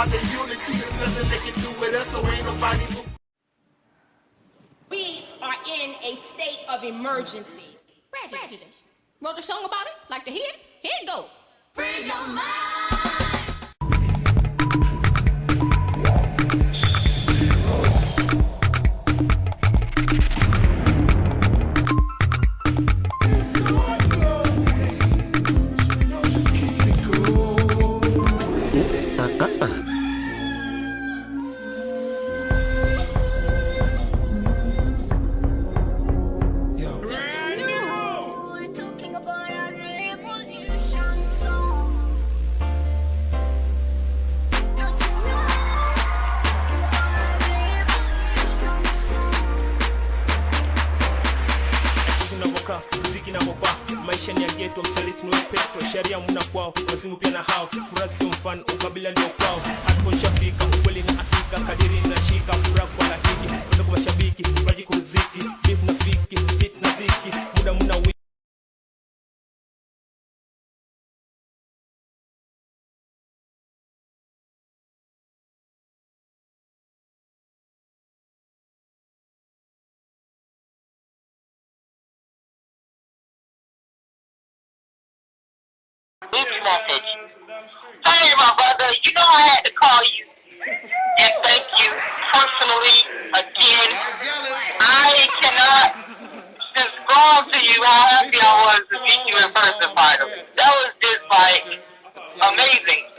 about the unity. There's nothing they can do with us, so ain't nobody. We are in a state of emergency. Prejudice. Wrote a song about it? Like to hear it? Here it go. Free your mind. maisha ni ya ghetto, msaliti ni petro, sheria muna kwao, wazimu pia na hao, furaha sio mfano, ukabila ndio kwao, hatuko shafika, ukweli ni hakika, kadiri na shika, furaha kwa lahiki, wenda kwa mashabiki, raji kuziki, beef na fiki, hit na dhiki, muda muna wiki. Hey, my brother, you know I had to call you and thank you personally again. I cannot describe to you how happy I was to meet you in person finally. That was just like amazing.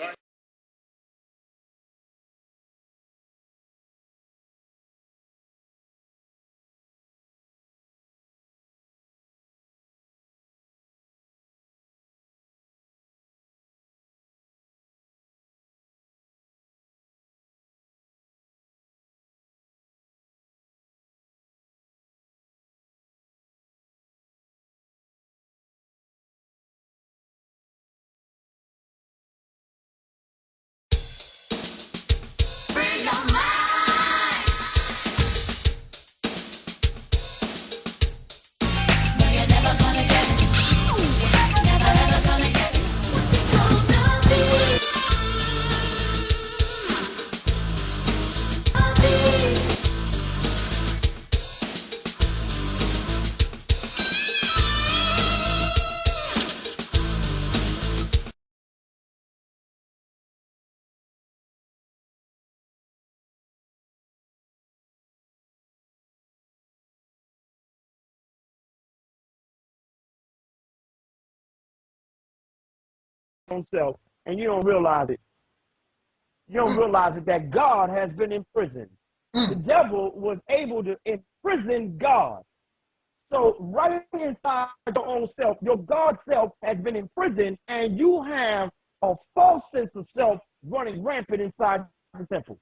Self, and you don't realize it. You don't realize it that God has been imprisoned. The devil was able to imprison God. So right inside your own self, your God self has been imprisoned, and you have a false sense of self running rampant inside the temple.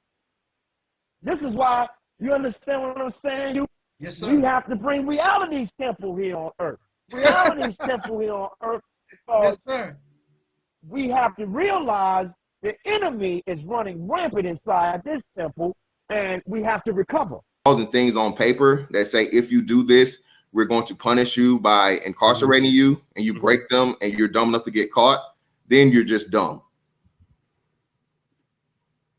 This is why, you understand what I'm saying? Yes, sir. We have to bring reality's temple here on earth. Reality's temple here on earth. Because yes, sir. We have to realize the enemy is running rampant inside this temple, and we have to recover. And things on paper that say, if you do this, we're going to punish you by incarcerating you, and you break them and you're dumb enough to get caught, then you're just dumb.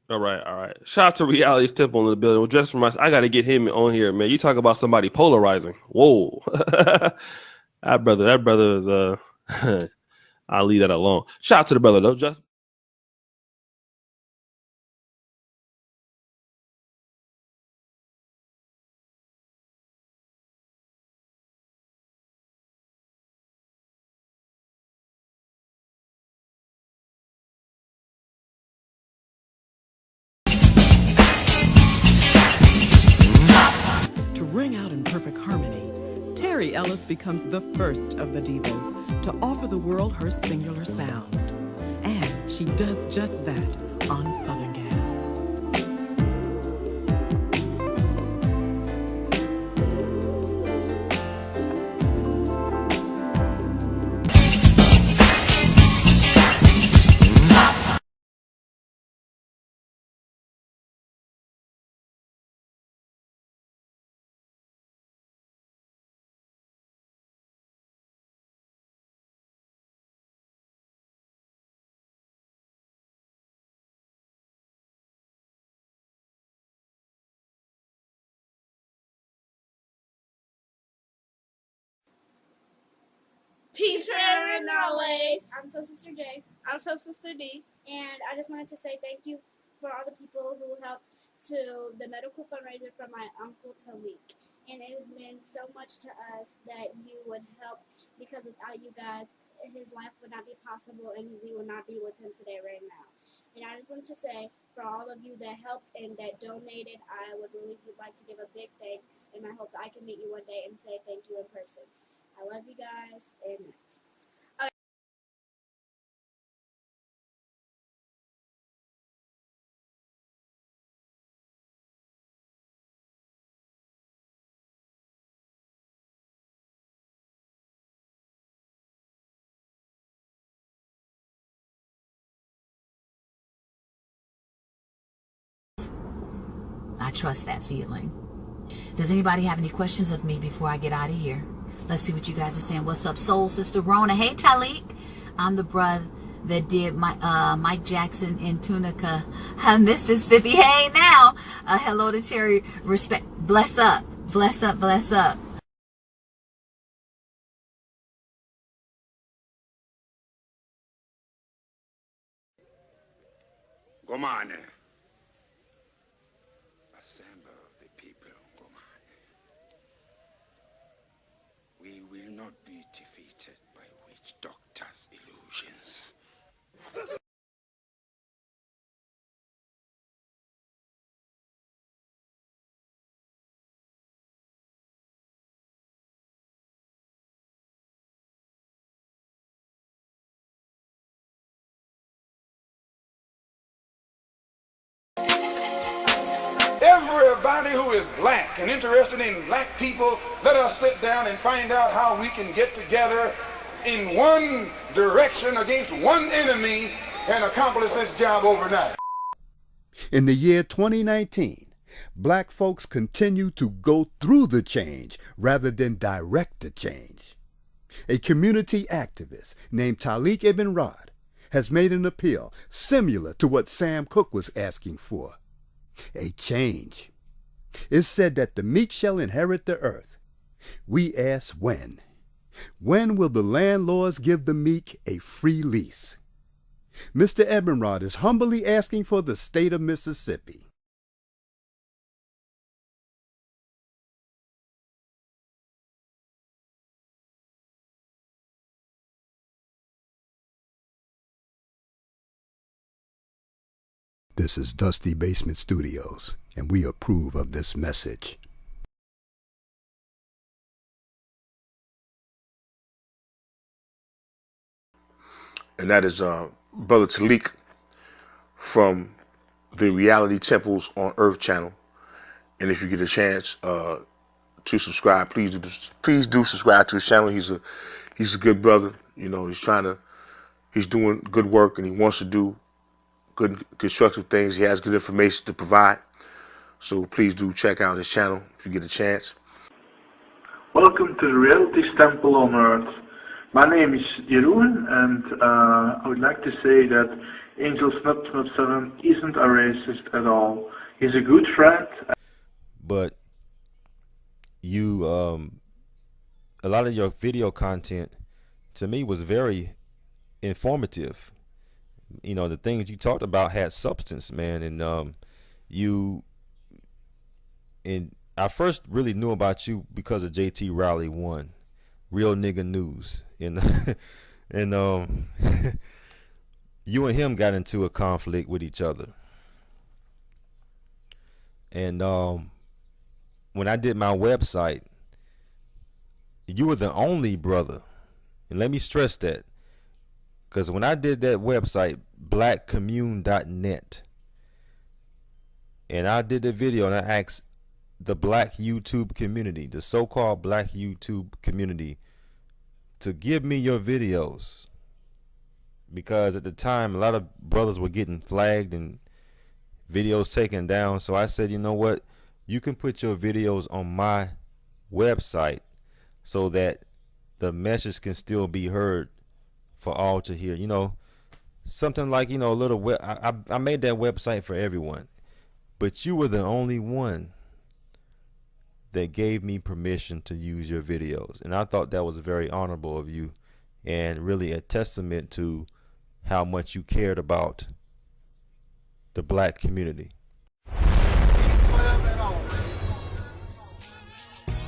All right. Shout out to Reality's Temple in the building. Well, just for myself, I got to get him on here, man. You talk about somebody polarizing. Whoa. that brother is I'll leave that alone. Shout out to the brother though. Just to ring out in perfect harmony, Ellis becomes the first of the divas to offer the world her singular sound. And she does just that on Southern Gas. Peace, prayer, and knowledge. I'm Soul Sister J. I'm Soul Sister D. And I just wanted to say thank you for all the people who helped to the medical fundraiser for my uncle Taalik. And it has meant so much to us that you would help, because without you guys, his life would not be possible and we would not be with him today right now. And I just wanted to say, for all of you that helped and that donated, I would really like to give a big thanks, and I hope that I can meet you one day and say thank you in person. I love you guys, and next. I trust that feeling. Does anybody have any questions of me before I get out of here? Let's see what you guys are saying. What's up, Soul Sister Rona? Hey, Taalik. I'm the brother that did Mike Jackson in Tunica, Mississippi. Hey, now. Hello to Terry. Respect. Bless up. Bless up. Bless up. Come on. Assemble the people, Gomani. We will not be defeated by witch doctors' illusions. Everybody who is black and interested in black people, let us sit down and find out how we can get together in one direction against one enemy and accomplish this job overnight. In the year 2019, black folks continue to go through the change rather than direct the change. A community activist named Taalik Ibn'rad has made an appeal similar to what Sam Cooke was asking for. A change. It's said that the meek shall inherit the earth. We ask when. When will the landlords give the meek a free lease? Mr. Ibn'rad is humbly asking for the state of Mississippi. This is Dusty Basement Studios, and we approve of this message. And that is Brother Taalik from the Reality Temples on Earth channel. And if you get a chance to subscribe, please do subscribe to his channel. He's a good brother. You know, he's doing good work, and he wants to do good constructive things. He has good information to provide. So please do check out his channel if you get a chance. Welcome to the Reality Temple on Earth. My name is Jeroen, and I would like to say that Angel Snub 7 isn't a racist at all. He's a good friend. But you, a lot of your video content to me was very informative. You know, the things you talked about had substance, man, and I first really knew about you because of JT Riley 1, Real Nigga News, and you and him got into a conflict with each other, and when I did my website, you were the only brother, and let me stress that. Because when I did that website, blackcommune.net, and I did the video and I asked the black YouTube community, the so-called black YouTube community, to give me your videos. Because at the time, a lot of brothers were getting flagged and videos taken down. So I said, you know what? You can put your videos on my website so that the message can still be heard for all to hear. You know, something like, you know, a little I made that website for everyone, but you were the only one that gave me permission to use your videos, and I thought that was very honorable of you, and really a testament to how much you cared about the black community.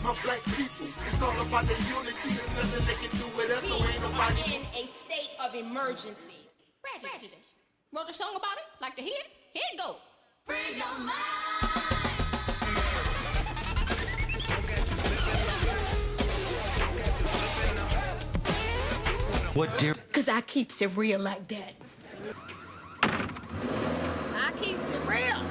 My black people, it's all about the unity. There's nothing they can do with us, so ain't nobody. In a state of emergency. Prejudice. Wrote a song about it? Like to hear it? Here it go. Free your mind. What dear? Cause I keeps it real like that. I keeps it real.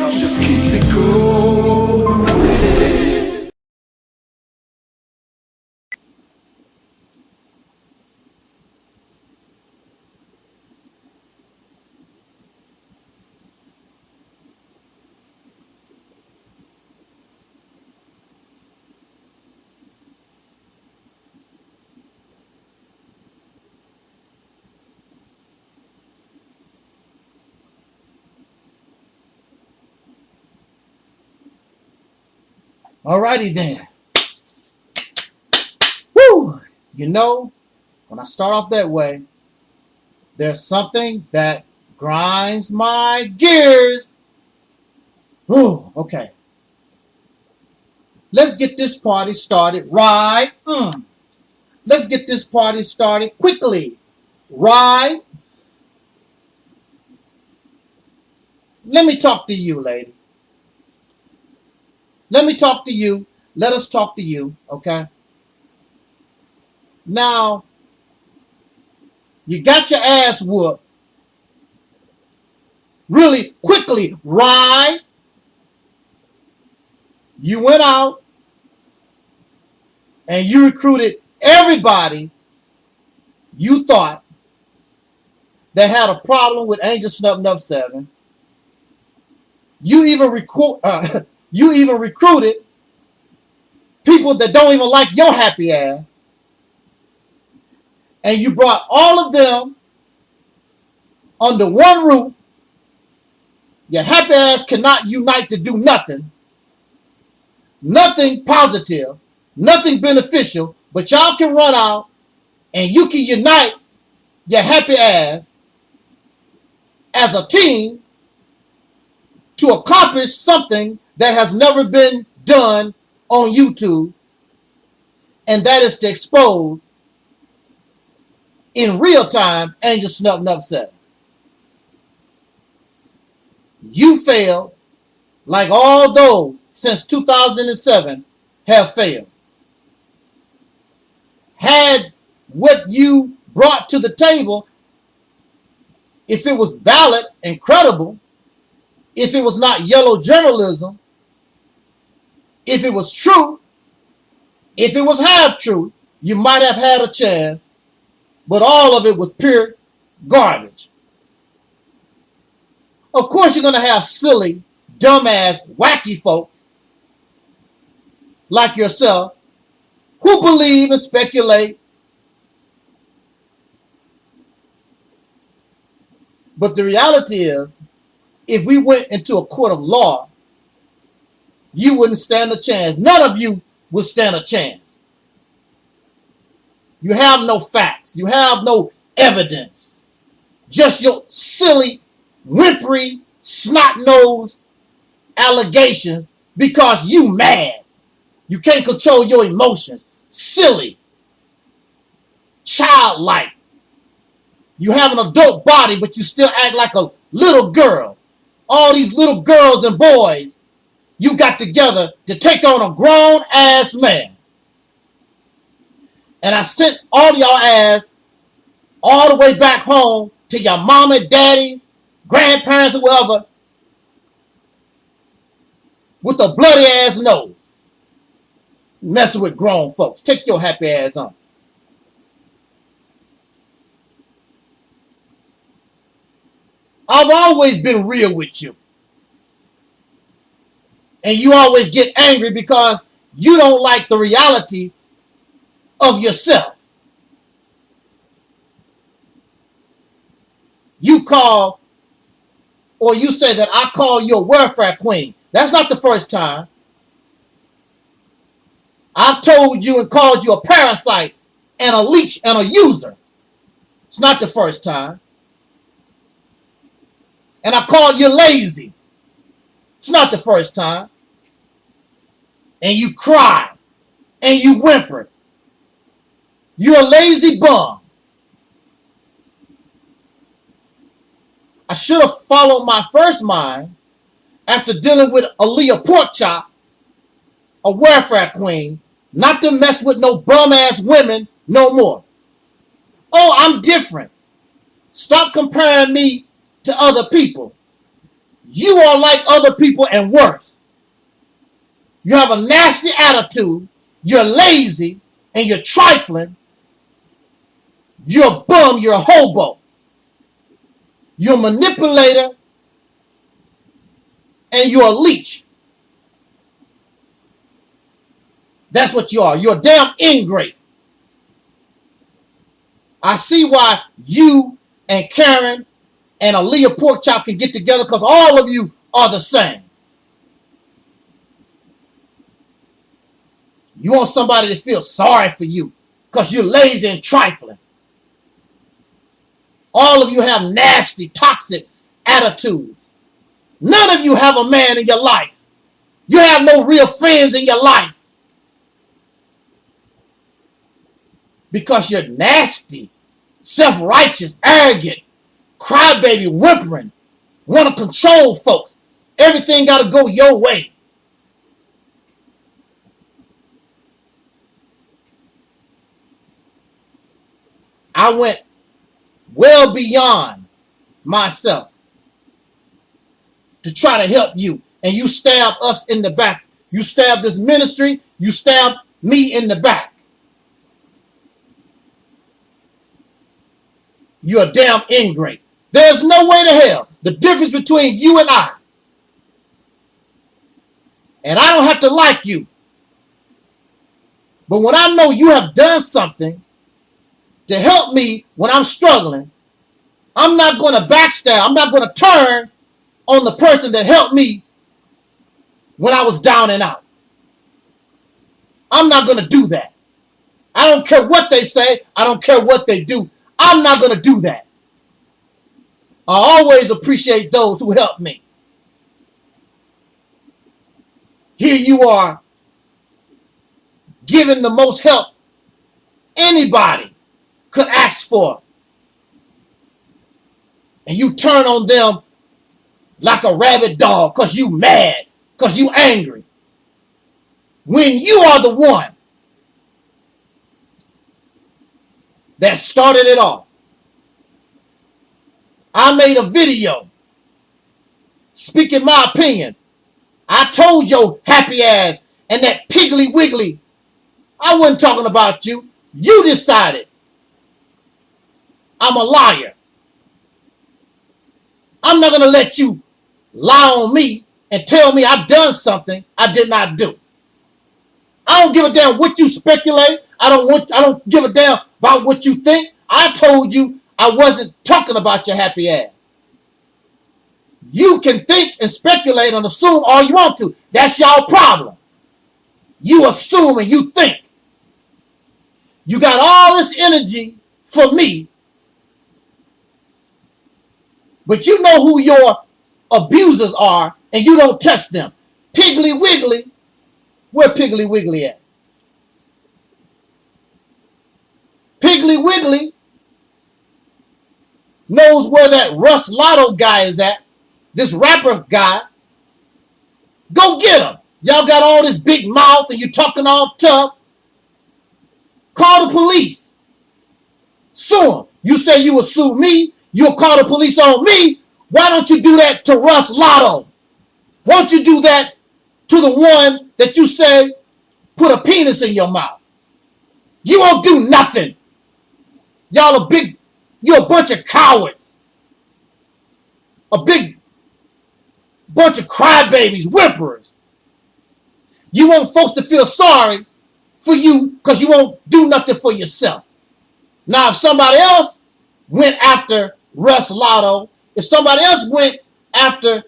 Just keep it going. Alrighty then. Woo! You know, when I start off that way, there's something that grinds my gears. Ooh, okay. Let's get this party started right. Let's get this party started quickly. Right? Let me talk to you, lady. Let me talk to you. Let us talk to you, okay? Now, you got your ass whooped really quickly, right? You went out and you recruited everybody you thought that had a problem with Angel Snub Nub 7. You even recruited people that don't even like your happy ass. And you brought all of them under one roof. Your happy ass cannot unite to do nothing. Nothing positive. Nothing beneficial. But y'all can run out and you can unite your happy ass as a team to accomplish something that has never been done on YouTube, and that is to expose in real time Angel Snub Nub 7. You failed like all those since 2007 have failed. Had what you brought to the table, if it was valid and credible, if it was not yellow journalism, if it was true, if it was half true, you might have had a chance, but all of it was pure garbage. Of course, you're going to have silly, dumbass, wacky folks like yourself who believe and speculate. But the reality is, if we went into a court of law, you wouldn't stand a chance. None of you would stand a chance. You have no facts. You have no evidence. Just your silly whimpery, snot-nosed allegations because you mad. You can't control your emotions. Silly. Childlike. You have an adult body, but you still act like a little girl. All these little girls and boys you got together to take on a grown-ass man. And I sent all y'all ass all the way back home to your mama, daddies, grandparents, or whoever, with a bloody ass nose. Messing with grown folks. Take your happy ass on. I've always been real with you. And you always get angry because you don't like the reality of yourself. You call, or you say that I call you a welfare queen. That's not the first time. I've told you and called you a parasite and a leech and a user. It's not the first time. And I called you lazy. It's not the first time. And you cry and you whimper. You're a lazy bum. I should have followed my first mind after dealing with Aleeyah Porkchop, a welfare queen, not to mess with no bum-ass women no more. Oh, I'm different. Stop comparing me to other people. You are like other people and worse. You have a nasty attitude. You're lazy and you're trifling. You're a bum. You're a hobo. You're a manipulator and you're a leech. That's what you are. You're a damn ingrate. I see why you and Karen and Aleeyah Porkchop can get together, because all of you are the same. You want somebody to feel sorry for you because you're lazy and trifling. All of you have nasty, toxic attitudes. None of you have a man in your life. You have no real friends in your life. Because you're nasty, self-righteous, arrogant, crybaby, whimpering, want to control folks. Everything got to go your way. I went well beyond myself to try to help you. And you stabbed us in the back. You stabbed this ministry. You stabbed me in the back. You're a damn ingrate. There's no way to hell. The difference between you and I don't have to like you, but when I know you have done something to help me when I'm struggling, I'm not going to backstab. I'm not going to turn on the person that helped me when I was down and out. I'm not going to do that. I don't care what they say. I don't care what they do. I'm not going to do that. I always appreciate those who help me. Here you are giving the most help anybody could ask for. And you turn on them like a rabid dog because you mad, because you angry. When you are the one that started it all. I made a video speaking my opinion. I told your happy ass and that piggly wiggly, I wasn't talking about you. You decided I'm a liar. I'm not going to let you lie on me and tell me I've done something I did not do. I don't give a damn what you speculate. I don't give a damn about what you think. I told you I wasn't talking about your happy ass. You can think and speculate and assume all you want to. That's y'all problem. You assume and you think. You got all this energy for me, But you know who your abusers are, and you don't touch them. Piggly Wiggly, where Piggly Wiggly at? Piggly Wiggly knows where that Russ Lotto guy is at, this rapper guy. Go get him. Y'all got all this big mouth and you talking all tough. Call the police. Sue him. You say you will sue me. You'll call the police on me. Why don't you do that to Russ Lotto? Won't you do that to the one that you say put a penis in your mouth? You won't do nothing. Y'all you're a bunch of cowards. A big bunch of crybabies, whimperers. You want folks to feel sorry for you because you won't do nothing for yourself. Now, if somebody else went after Russ Lotto, if somebody else went after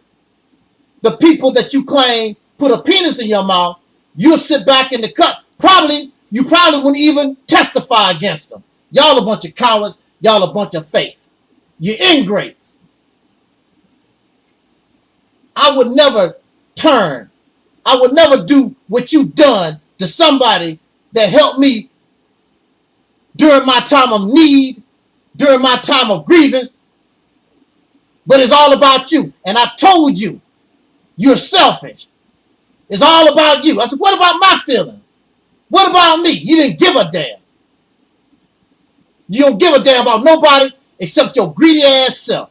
the people that you claim put a penis in your mouth, you'll sit back in the cut. You probably wouldn't even testify against them. Y'all a bunch of cowards. Y'all a bunch of fakes. You're ingrates. I would never turn. I would never do what you've done to somebody that helped me during my time of need, during my time of grievance. But it's all about you. And I told you, you're selfish. It's all about you. I said, what about my feelings? What about me? You didn't give a damn. You don't give a damn about nobody except your greedy ass self.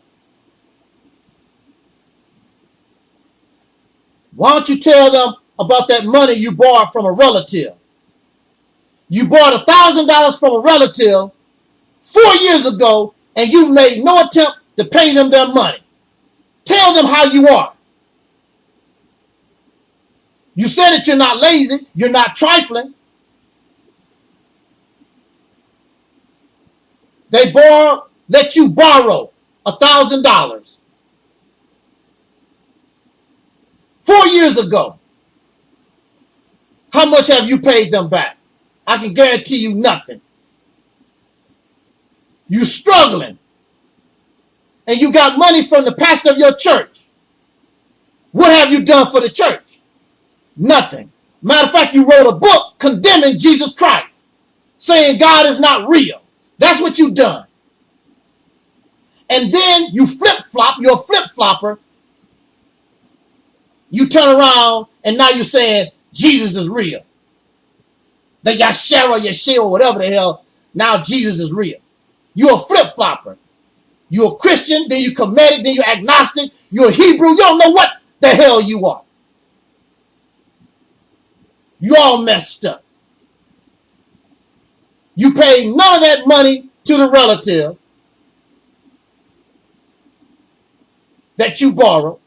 Why don't you tell them about that money you borrowed from a relative? You borrowed $1,000 from a relative 4 years ago, and you made no attempt to pay them their money. Tell them how you are. You said that you're not lazy, you're not trifling. They let you borrow $1,000 4 years ago. How much have you paid them back? I can guarantee you nothing. You're struggling. And you got money from the pastor of your church. What have you done for the church? Nothing. Matter of fact, you wrote a book condemning Jesus Christ, saying God is not real. That's what you've done. And then you flip-flop, you're a flip-flopper. You turn around and now you're saying Jesus is real. The Yeshua, whatever the hell, now Jesus is real. You're a flip-flopper. You're a Christian, then you're Kemetic, then you're agnostic, you're a Hebrew. You don't know what the hell you are. You all messed up. You paid none of that money to the relative that you borrowed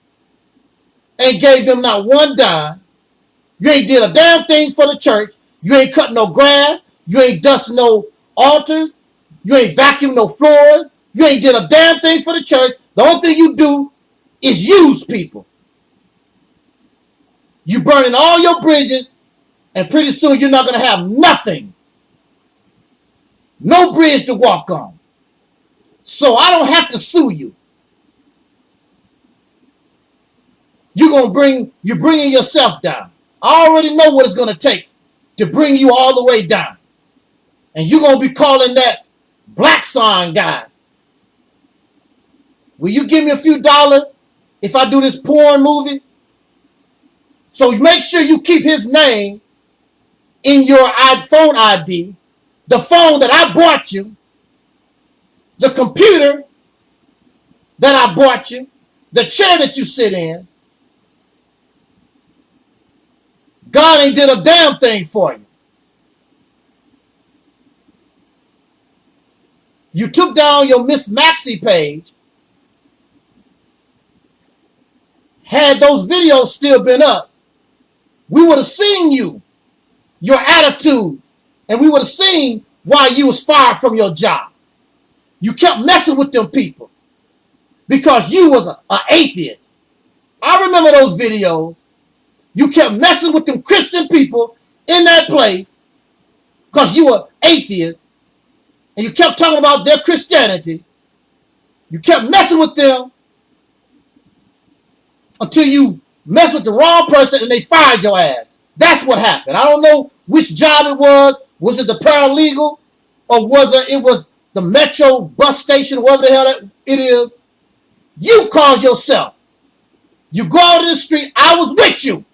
and gave them not one dime. You ain't did a damn thing for the church. You ain't cut no grass. You ain't dust no altars. You ain't vacuumed no floors. You ain't did a damn thing for the church. The only thing you do is use people. You burning all your bridges, and pretty soon you're not going to have nothing. No bridge to walk on. So I don't have to sue you. You're bringing yourself down. I already know what it's going to take to bring you all the way down. And you're going to be calling that Black Sign guy. Will you give me a few dollars if I do this porn movie? So make sure you keep his name in your iPhone ID, the phone that I bought you, the computer that I bought you, the chair that you sit in. God ain't did a damn thing for you. You took down your Miss Maxie page. Had those videos still been up, we would have seen you, your attitude, and we would have seen why you was fired from your job. You kept messing with them people because you was an atheist. I remember those videos. You kept messing with them Christian people in that place because you were atheists, and you kept talking about their Christianity. You kept messing with them until you mess with the wrong person and they fired your ass. That's what happened. I don't know which job it was. Was it the paralegal or whether it was the metro bus station, whatever the hell it is? You caused yourself. You go out in the street, I was with you.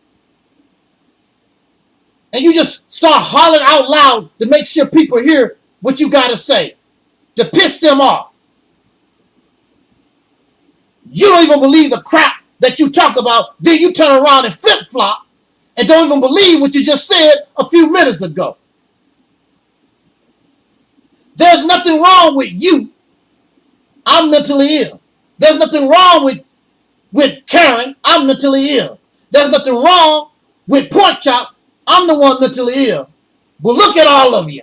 And you just start hollering out loud to make sure people hear what you got to say, to piss them off. You don't even believe the crap that you talk about, then you turn around and flip-flop and don't even believe what you just said a few minutes ago. There's nothing wrong with you. I'm mentally ill. There's nothing wrong with Karen. I'm mentally ill. There's nothing wrong with Pork Chop. I'm the one mentally ill. But look at all of you.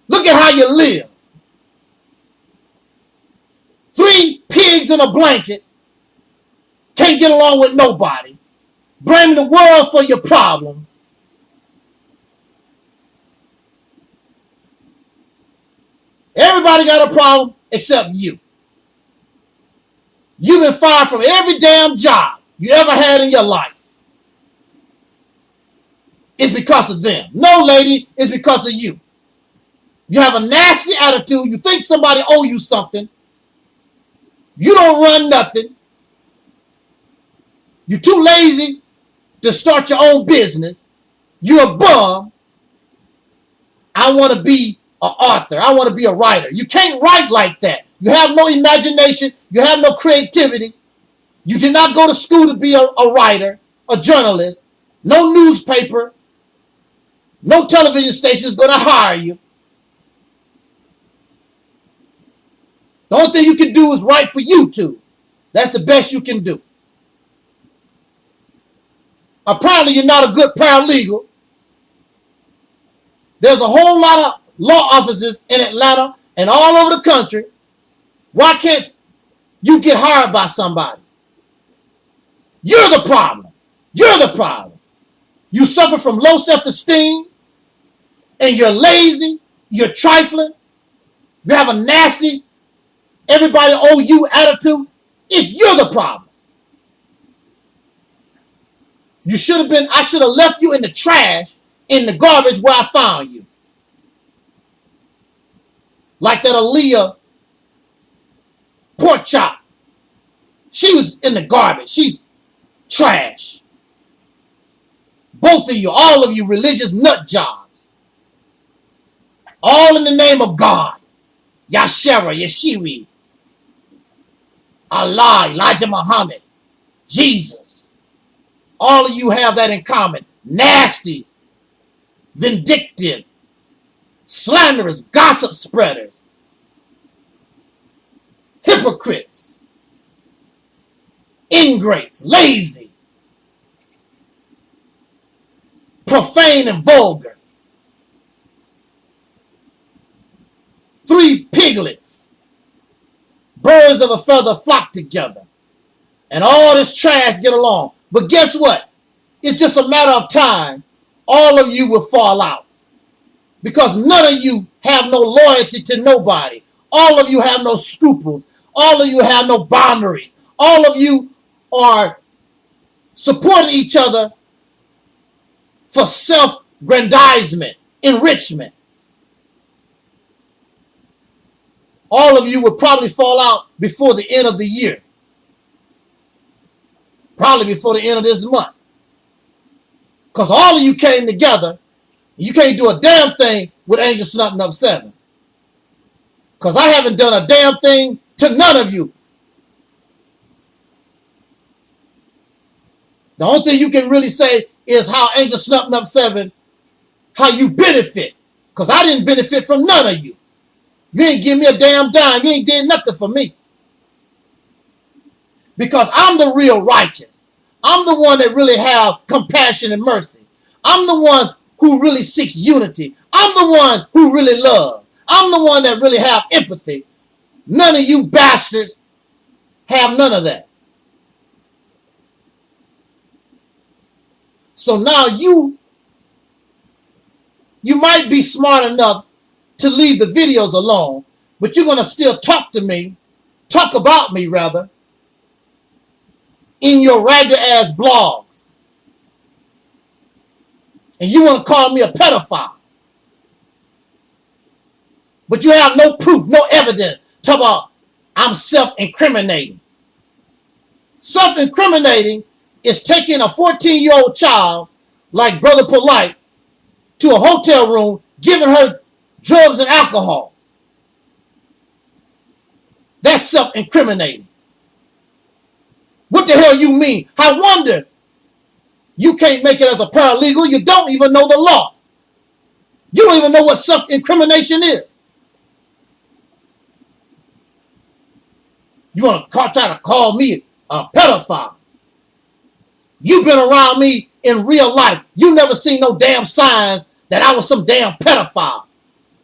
Look at how you live. 3 pigs in a blanket. Can't get along with nobody. Blame the world for your problems. Everybody got a problem except you. You've been fired from every damn job you ever had in your life. It's because of them. No, lady, it's because of you. You have a nasty attitude. You think somebody owe you something. You don't run nothing. You're too lazy to start your own business. You're a bum. I want to be an author. I want to be a writer. You can't write like that. You have no imagination. You have no creativity. You did not go to school to be a writer, a journalist. No newspaper, no television station is going to hire you. The only thing you can do is write for YouTube. That's the best you can do. Apparently, you're not a good paralegal. There's a whole lot of law offices in Atlanta and all over the country. Why can't you get hired by somebody? You're the problem. You're the problem. You suffer from low self-esteem, and you're lazy, you're trifling, you have a nasty, everybody owe you attitude. You're the problem. You should have been, I should have left you in the trash, in the garbage where I found you. Like that Aleeyah Pork Chop. She was in the garbage. She's trash. Both of you, all of you religious nut jobs. All in the name of God. Yashera, Yeshiri, Allah, Elijah Muhammad, Jesus. All of you have that in common. Nasty, vindictive, slanderous, gossip spreaders, hypocrites, ingrates, lazy, profane and vulgar. 3 piglets, birds of a feather flock together, and all this trash get along. But guess what? It's just a matter of time. All of you will fall out. Because none of you have no loyalty to nobody. All of you have no scruples. All of you have no boundaries. All of you are supporting each other for self-grandizement, enrichment. All of you will probably fall out before the end of the year. Probably before the end of this month. Because all of you came together. You can't do a damn thing with Angel Snuffing Up 7. Because I haven't done a damn thing to none of you. The only thing you can really say is how Angel Snuffing Up 7, how you benefit. Because I didn't benefit from none of you. You ain't give me a damn dime. You ain't did nothing for me. Because I'm the real righteous. I'm the one that really have compassion and mercy. I'm the one who really seeks unity. I'm the one who really loves. I'm the one that really have empathy. None of you bastards have none of that. So now you might be smart enough to leave the videos alone, but you're going to still talk to me, talk about me rather, in your ragged ass blogs. And you want to call me a pedophile. But you have no proof, no evidence. Talk about I'm self-incriminating. Self-incriminating is taking a 14-year-old child like Brother Polite to a hotel room, giving her drugs and alcohol. That's self-incriminating. What the hell you mean? I wonder you can't make it as a paralegal. You don't even know the law. You don't even know what self-incrimination is. You want to try to call me a pedophile. You've been around me in real life. You never seen no damn signs that I was some damn pedophile.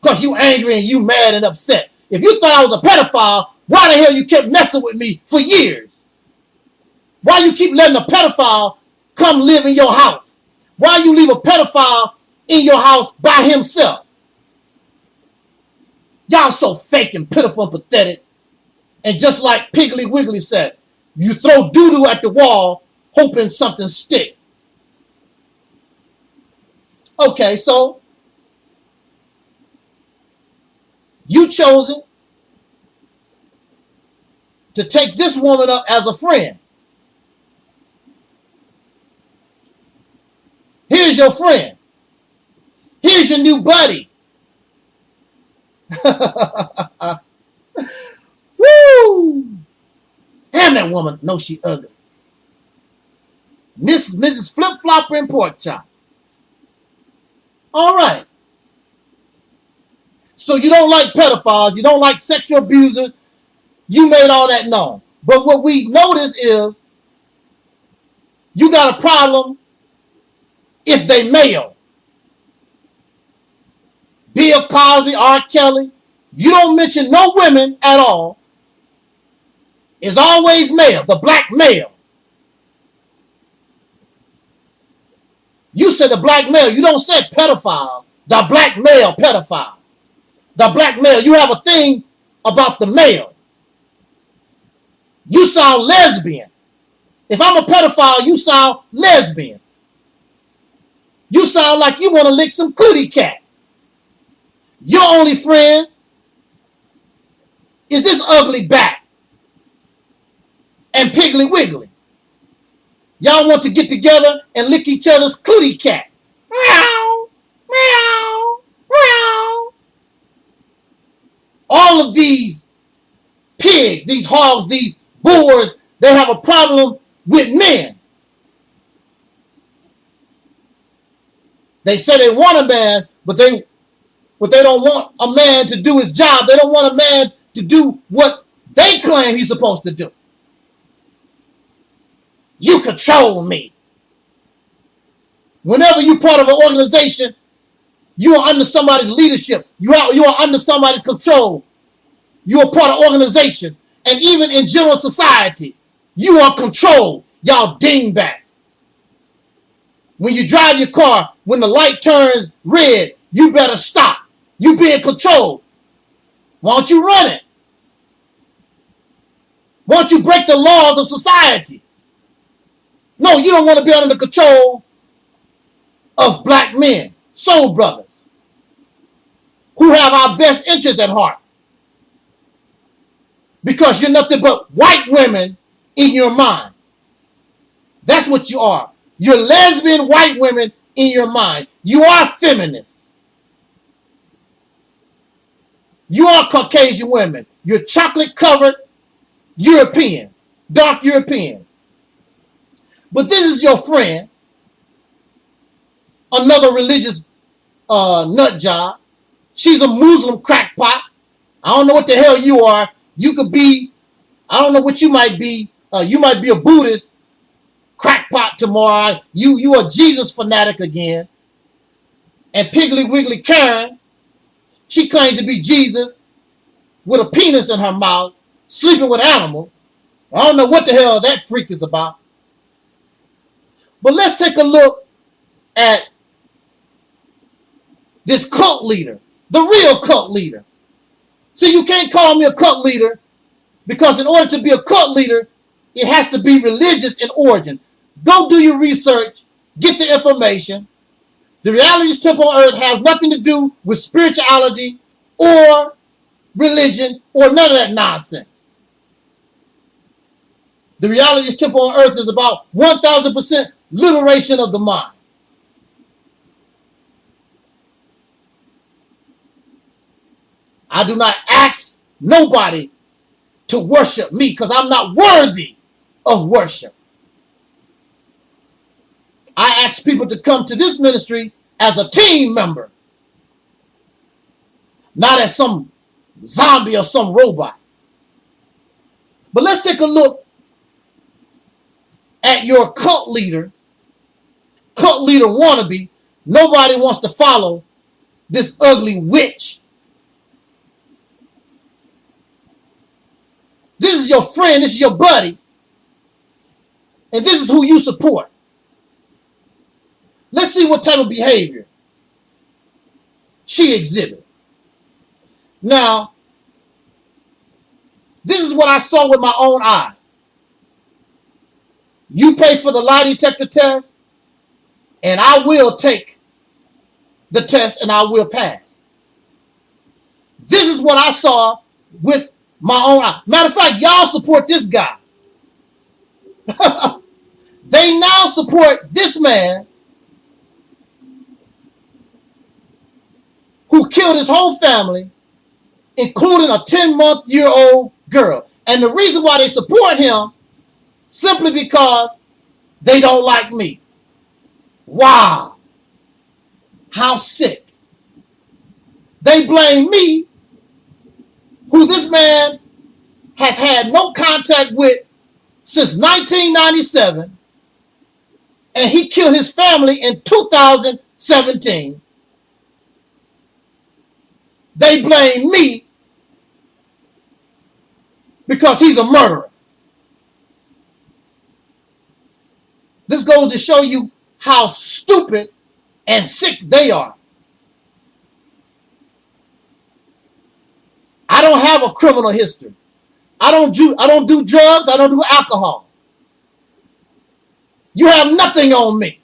Because you angry and you mad and upset. If you thought I was a pedophile, why the hell you kept messing with me for years? Why you keep letting a pedophile come live in your house? Why you leave a pedophile in your house by himself? Y'all so fake and pitiful and pathetic. And just like Piggly Wiggly said, you throw doo-doo at the wall hoping something stick. Okay, so you chosen to take this woman up as a friend. Here's your friend. Here's your new buddy. Woo! Damn, that woman knows she ugly. Mrs. Flip Flopper and Pork Chop. All right. So you don't like pedophiles. You don't like sexual abusers. You made all that known. But what we notice is you got a problem if they male. Bill Cosby, R. Kelly. You don't mention no women at all. It's always male, the black male. You said the black male. You don't say pedophile. The black male pedophile. The black male. You have a thing about the male. You sound lesbian. If I'm a pedophile, you sound lesbian. You sound like you want to lick some cootie cat. Your only friend is this ugly bat and Piggly Wiggly. Y'all want to get together and lick each other's cootie cat. Meow, meow, meow. All of these pigs, these hogs, these boars, they have a problem with men. They say they want a man, but they don't want a man to do his job. They don't want a man to do what they claim he's supposed to do. You control me. Whenever you're part of an organization, you are under somebody's leadership. You are under somebody's control. You are part of organization. And even in general society, you are controlled. Y'all dingbats. When you drive your car, when the light turns red, you better stop. You being controlled. Why don't you run it? Why don't you break the laws of society? No, you don't want to be under the control of black men, soul brothers, who have our best interests at heart. Because you're nothing but white women in your mind. That's what you are. You're lesbian white women in your mind. You are feminists. You are Caucasian women. You're chocolate-covered Europeans, dark Europeans. But this is your friend, another religious nut job. She's a Muslim crackpot. I don't know what the hell you are. You could be, I don't know what you might be. You might be a Buddhist crackpot tomorrow. You are Jesus fanatic again. And Piggly Wiggly Karen, she claims to be Jesus with a penis in her mouth, sleeping with animals. I don't know what the hell that freak is about. But let's take a look at this cult leader, the real cult leader. See, you can't call me a cult leader because in order to be a cult leader, It has to be religious in origin. Go do your research, get the information. The Reality Temple on Earth has nothing to do with spirituality or religion or none of that nonsense. The Reality Temple on Earth is about 1000% liberation of the mind. I do not ask nobody to worship me because I'm not worthy of worship. I ask people to come to this ministry as a team member, not as some zombie or some robot. But let's take a look at your cult leader wannabe. Nobody wants to follow this ugly witch. This is your friend, this is your buddy, and this is who you support. Let's see what type of behavior she exhibits. Now, this is what I saw with my own eyes. You pay for the lie detector test, and I will take the test and I will pass. This is what I saw with my own eyes. Matter of fact, y'all support this guy. They now support this man who killed his whole family, including a 10-month-old girl. And the reason why they support him, simply because they don't like me. Wow. How sick. They blame me, who this man has had no contact with since 1997, and he killed his family in 2017. They blame me because he's a murderer. This goes to show you how stupid and sick they are. I don't have a criminal history. I don't do drugs. I don't do alcohol. You have nothing on me.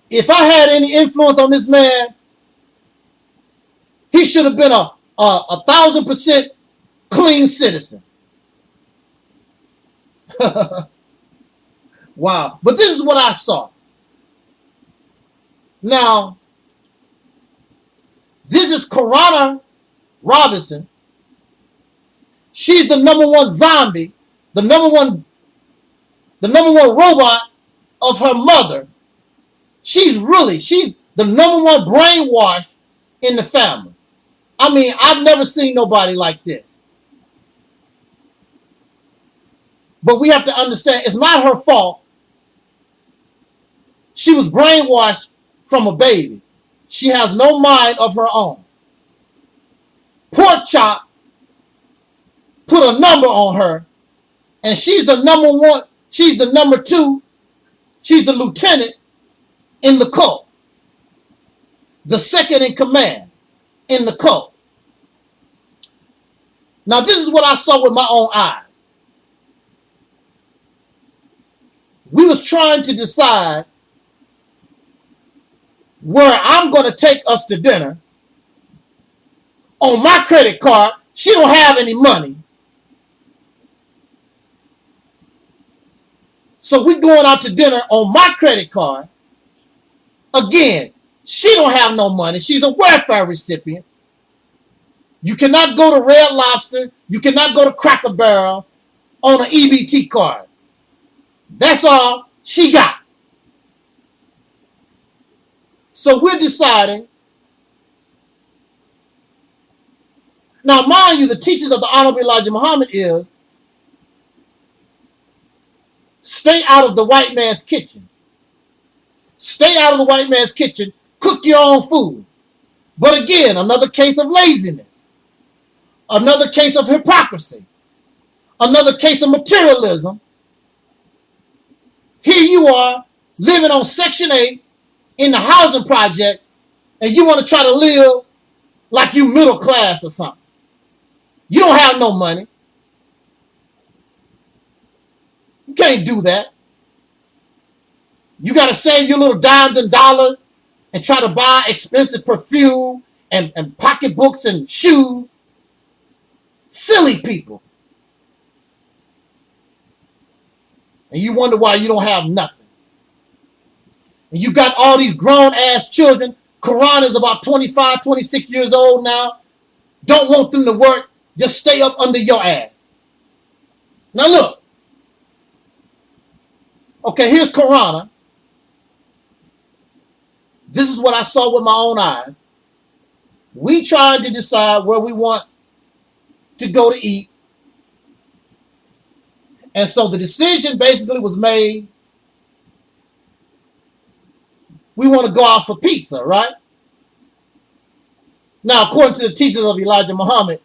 If I had any influence on this man, he should have been a 1000% clean citizen. Wow. But this is what I saw. Now, this is Corona Robinson. She's the #1 zombie, the number one robot of her mother. She's the #1 brainwash in the family. I mean, I've never seen nobody like this. But we have to understand, it's not her fault. She was brainwashed from a baby. She has no mind of her own. Pork Chop put a number on her, and she's the #1, she's the #2, she's the lieutenant in the cult. The second in command in the cult. Now, this is what I saw with my own eyes. We was trying to decide where I'm going to take us to dinner. On my credit card, she don't have any money. So we're going out to dinner on my credit card. Again, she don't have no money. She's a welfare recipient. You cannot go to Red Lobster. You cannot go to Cracker Barrel on an EBT card. That's all she got. So we're deciding. Now, mind you, the teachings of the Honorable Elijah Muhammad is stay out of the white man's kitchen. Stay out of the white man's kitchen. Cook your own food. But again, another case of laziness. Another case of hypocrisy. Another case of materialism. Here you are living on Section 8 in the housing project, and you want to try to live like you middle class or something. You don't have no money. You can't do that. You got to save your little dimes and dollars and try to buy expensive perfume and pocketbooks and shoes. Silly people. And you wonder why you don't have nothing. And you got all these grown-ass children. Quran is about 25, 26 years old now. Don't want them to work. Just stay up under your ass. Now look. Okay, here's Quran. This is what I saw with my own eyes. We tried to decide where we want to go to eat. And so the decision basically was made. We want to go out for pizza, right? Now, according to the teachings of Elijah Muhammad,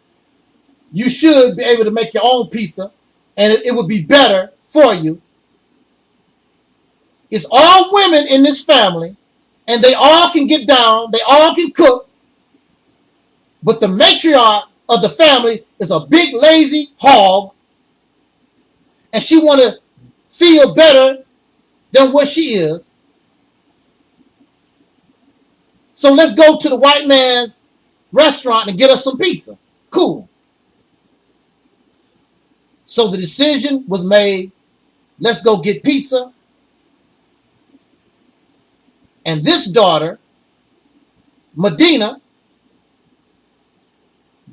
you should be able to make your own pizza, and it would be better for you. It's all women in this family, and they all can get down, they all can cook, but the matriarch of the family is a big lazy hog, and she want to feel better than what she is. So let's go to the white man's restaurant and get us some pizza. Cool. So the decision was made, let's go get pizza. And this daughter, Medina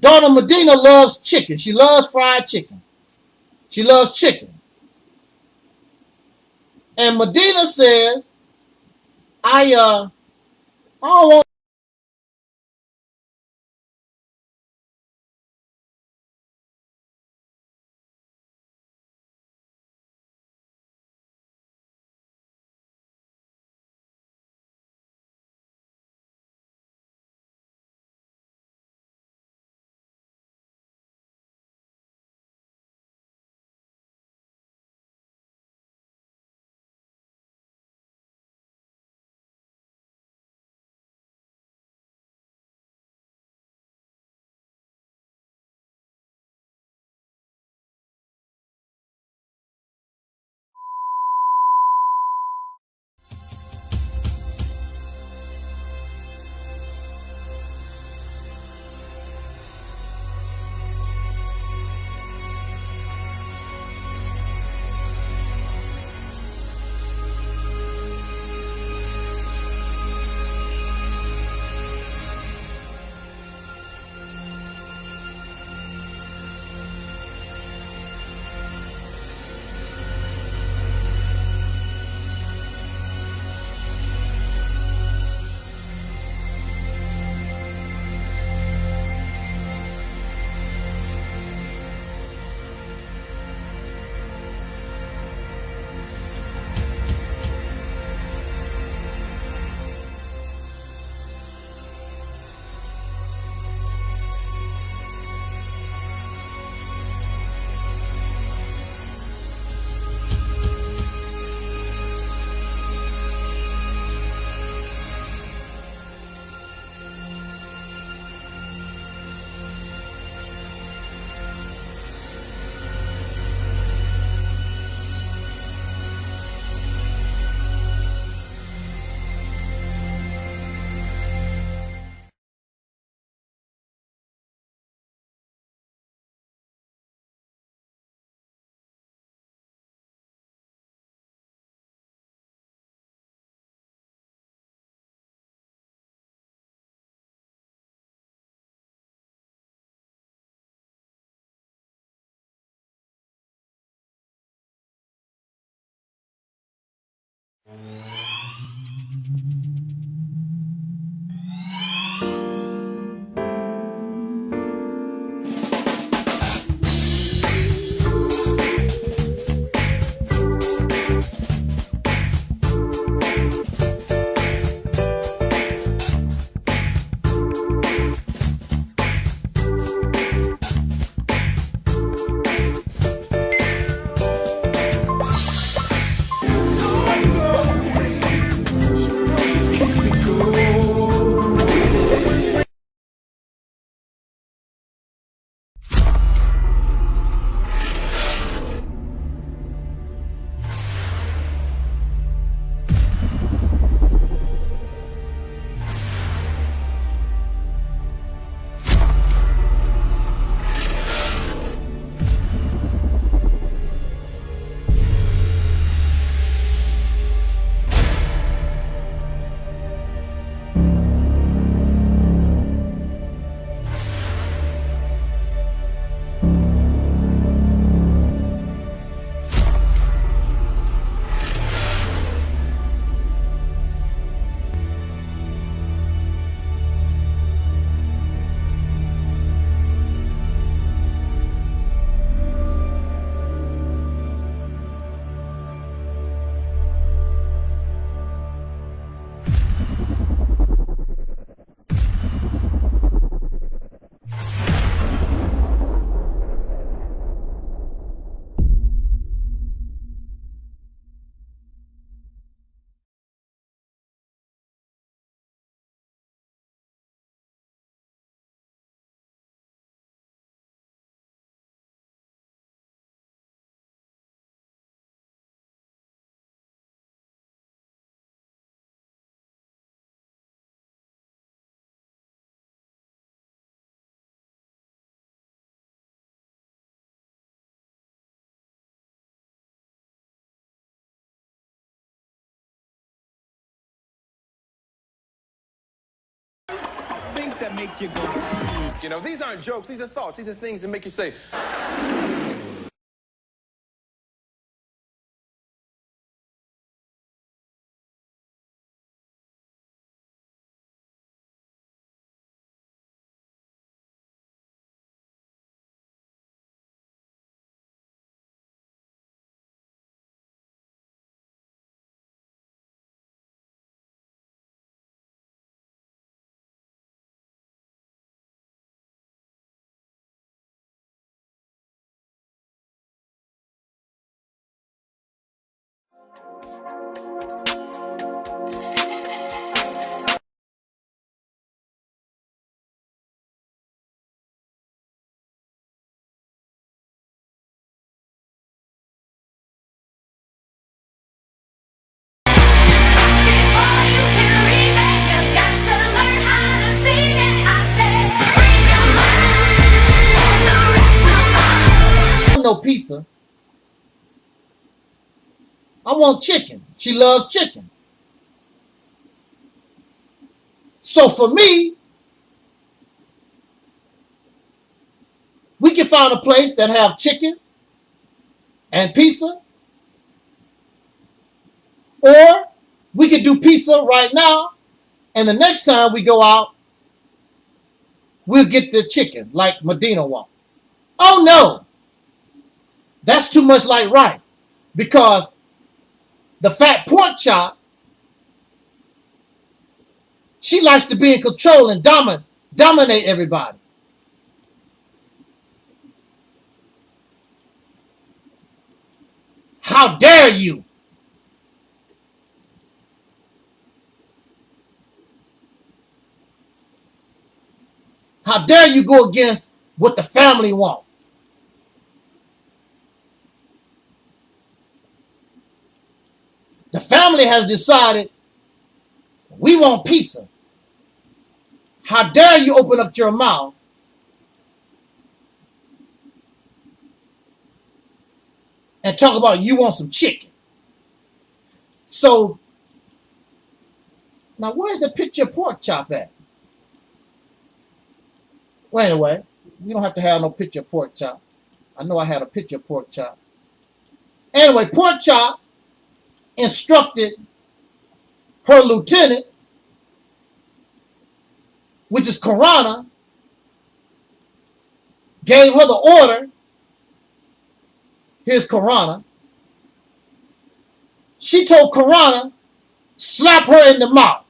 loves chicken. She loves fried chicken. She loves chicken. And Medina says, I don't want things that make you go, you know, these aren't jokes, these are thoughts, these are things that make you say, no pizza. I want chicken. She loves chicken. So for me, we can find a place that have chicken and pizza, or we could do pizza right now, and the next time we go out, we'll get the chicken like Medina wants. Oh no, that's too much like right, because the fat pork chop, she likes to be in control and dominate everybody. How dare you? How dare you go against what the family wants? The family has decided we want pizza. How dare you open up your mouth and talk about you want some chicken? So, now where's the picture of pork chop at? Well, anyway, you don't have to have no picture of pork chop. I know I had a picture of pork chop. Anyway, pork chop instructed her lieutenant, which is Karana, gave her the order. Here's Karana. She told Karana, slap her in the mouth.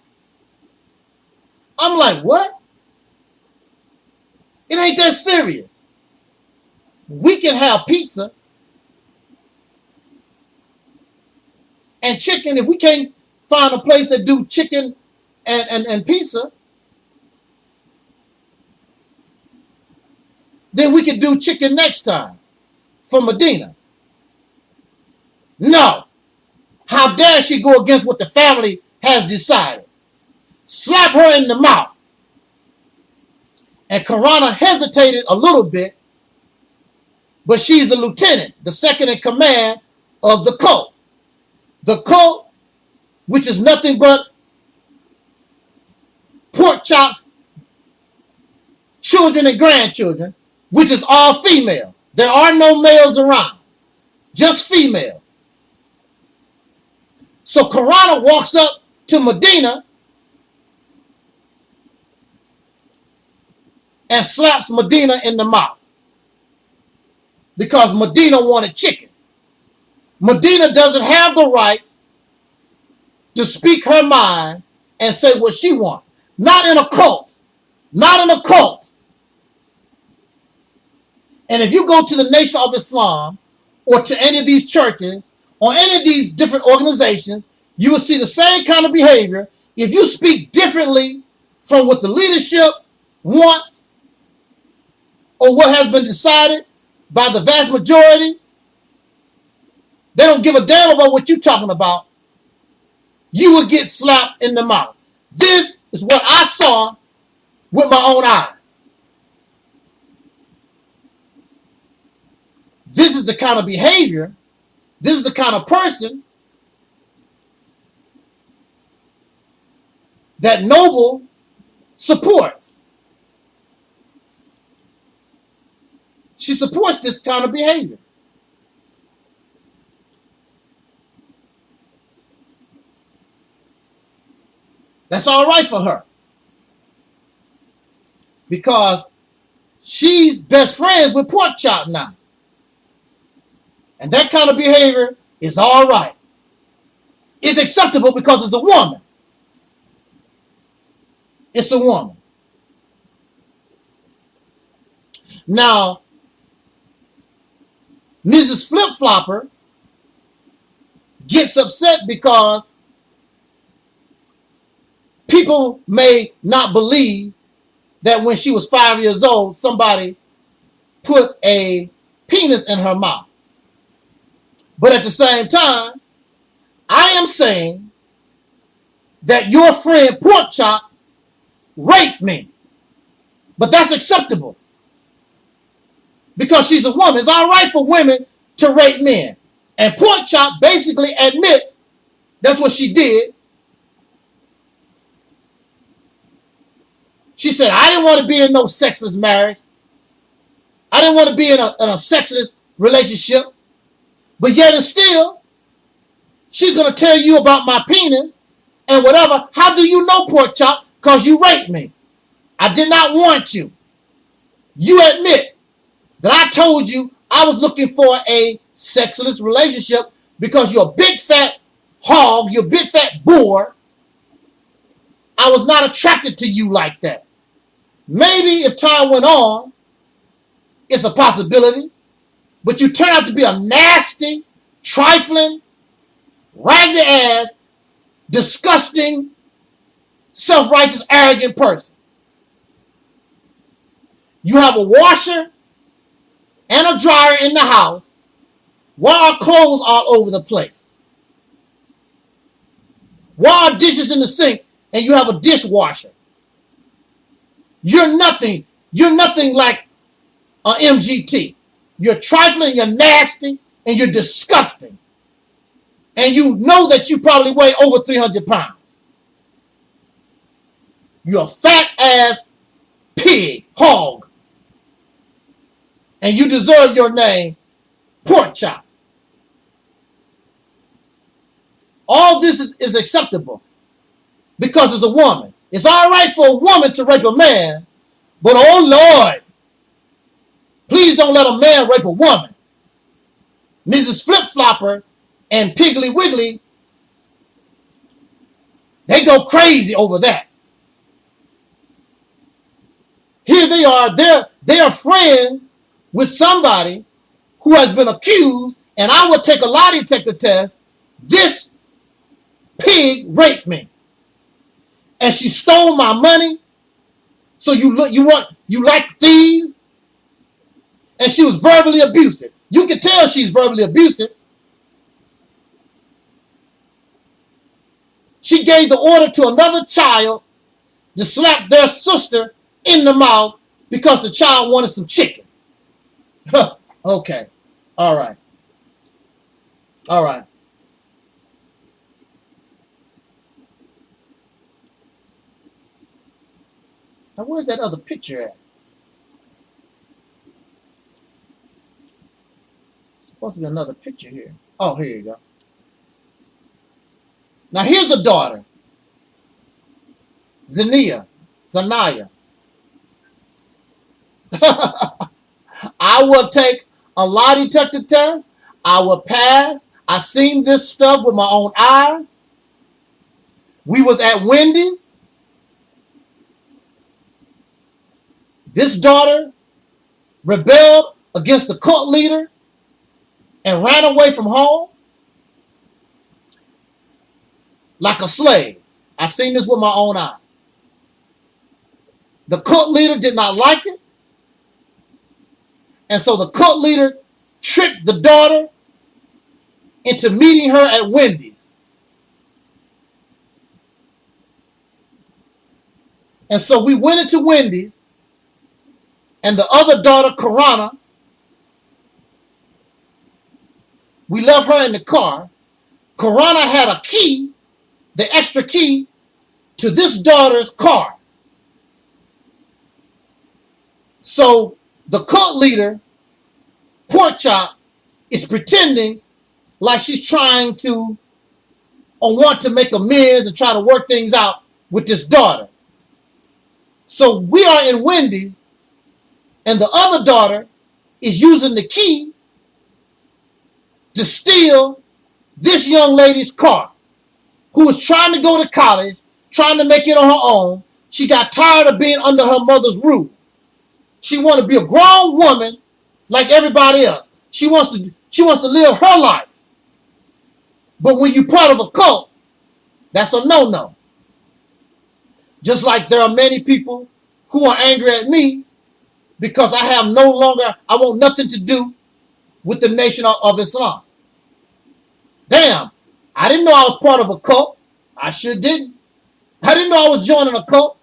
I'm like, what? It ain't that serious. We can have pizza and chicken. If we can't find a place that do chicken and pizza, then we can do chicken next time for Medina. No. How dare she go against what the family has decided? Slap her in the mouth. And Karana hesitated a little bit, but she's the lieutenant, the second in command of the cult. The cult, which is nothing but pork chops, children and grandchildren, which is all female. There are no males around, just females. So Karana walks up to Medina and slaps Medina in the mouth because Medina wanted chicken. Medina doesn't have the right to speak her mind and say what she wants. Not in a cult. Not in a cult. And if you go to the Nation of Islam or to any of these churches or any of these different organizations, you will see the same kind of behavior. If you speak differently from what the leadership wants or what has been decided by the vast majority, they don't give a damn about what you're talking about. You will get slapped in the mouth. This is what I saw with my own eyes. This is the kind of behavior, this is the kind of person that Noble supports. She supports this kind of behavior. That's all right for her. Because she's best friends with Pork Chop now. And that kind of behavior is all right. It's acceptable because it's a woman. It's a woman. Now, Mrs. Flip-Flopper gets upset because people may not believe that when she was 5 years old, somebody put a penis in her mouth. But at the same time, I am saying that your friend Pork Chop raped me. But that's acceptable. Because she's a woman. It's all right for women to rape men. And Pork Chop basically admit that's what she did. She said, I didn't want to be in no sexless marriage. I didn't want to be in a sexless relationship. But yet and still, she's going to tell you about my penis and whatever. How do you know, Pork Chop? Because you raped me. I did not want you. You admit that I told you I was looking for a sexless relationship because you're a big fat hog, you're a big fat boar. I was not attracted to you like that. Maybe if time went on, it's a possibility. But you turn out to be a nasty, trifling, raggedy ass, disgusting, self-righteous, arrogant person. You have a washer and a dryer in the house while our clothes all over the place. While our dishes in the sink and you have a dishwasher. You're nothing like an MGT. You're trifling, you're nasty, and you're disgusting. And you know that you probably weigh over 300 pounds. You're a fat ass pig, hog. And you deserve your name, Pork Chop. All this is acceptable because it's a woman. It's all right for a woman to rape a man, but oh Lord, please don't let a man rape a woman. Mrs. Flip-Flopper and Piggly Wiggly, they go crazy over that. Here they are, they are friends with somebody who has been accused, and I would take a lie detector test. This pig raped me. And she stole my money. So you like thieves? And she was verbally abusive. You can tell she's verbally abusive. She gave the order to another child to slap their sister in the mouth because the child wanted some chicken. Okay. All right. All right. Now, where's that other picture at? Supposed to be another picture here. Oh, here you go. Now, here's a daughter. Zanaya. I will take a lie detector test. I will pass. I seen this stuff with my own eyes. We was at Wendy's. This daughter rebelled against the cult leader and ran away from home like a slave. I seen this with my own eyes. The cult leader did not like it. And so the cult leader tricked the daughter into meeting her at Wendy's. And so we went into Wendy's, and the other daughter, Karana, we left her in the car. Karana had a key, the extra key, to this daughter's car. So the cult leader, Pork Chop, is pretending like she's trying to or want to make amends and try to work things out with this daughter. So we are in Wendy's, and the other daughter is using the key to steal this young lady's car, who was trying to go to college, trying to make it on her own. She got tired of being under her mother's rule. She wanted to be a grown woman like everybody else. She wants to live her life. But when you're part of a cult, that's a no-no. Just like there are many people who are angry at me because I want nothing to do with the Nation of Islam. Damn, I didn't know I was part of a cult. I sure didn't. I didn't know I was joining a cult.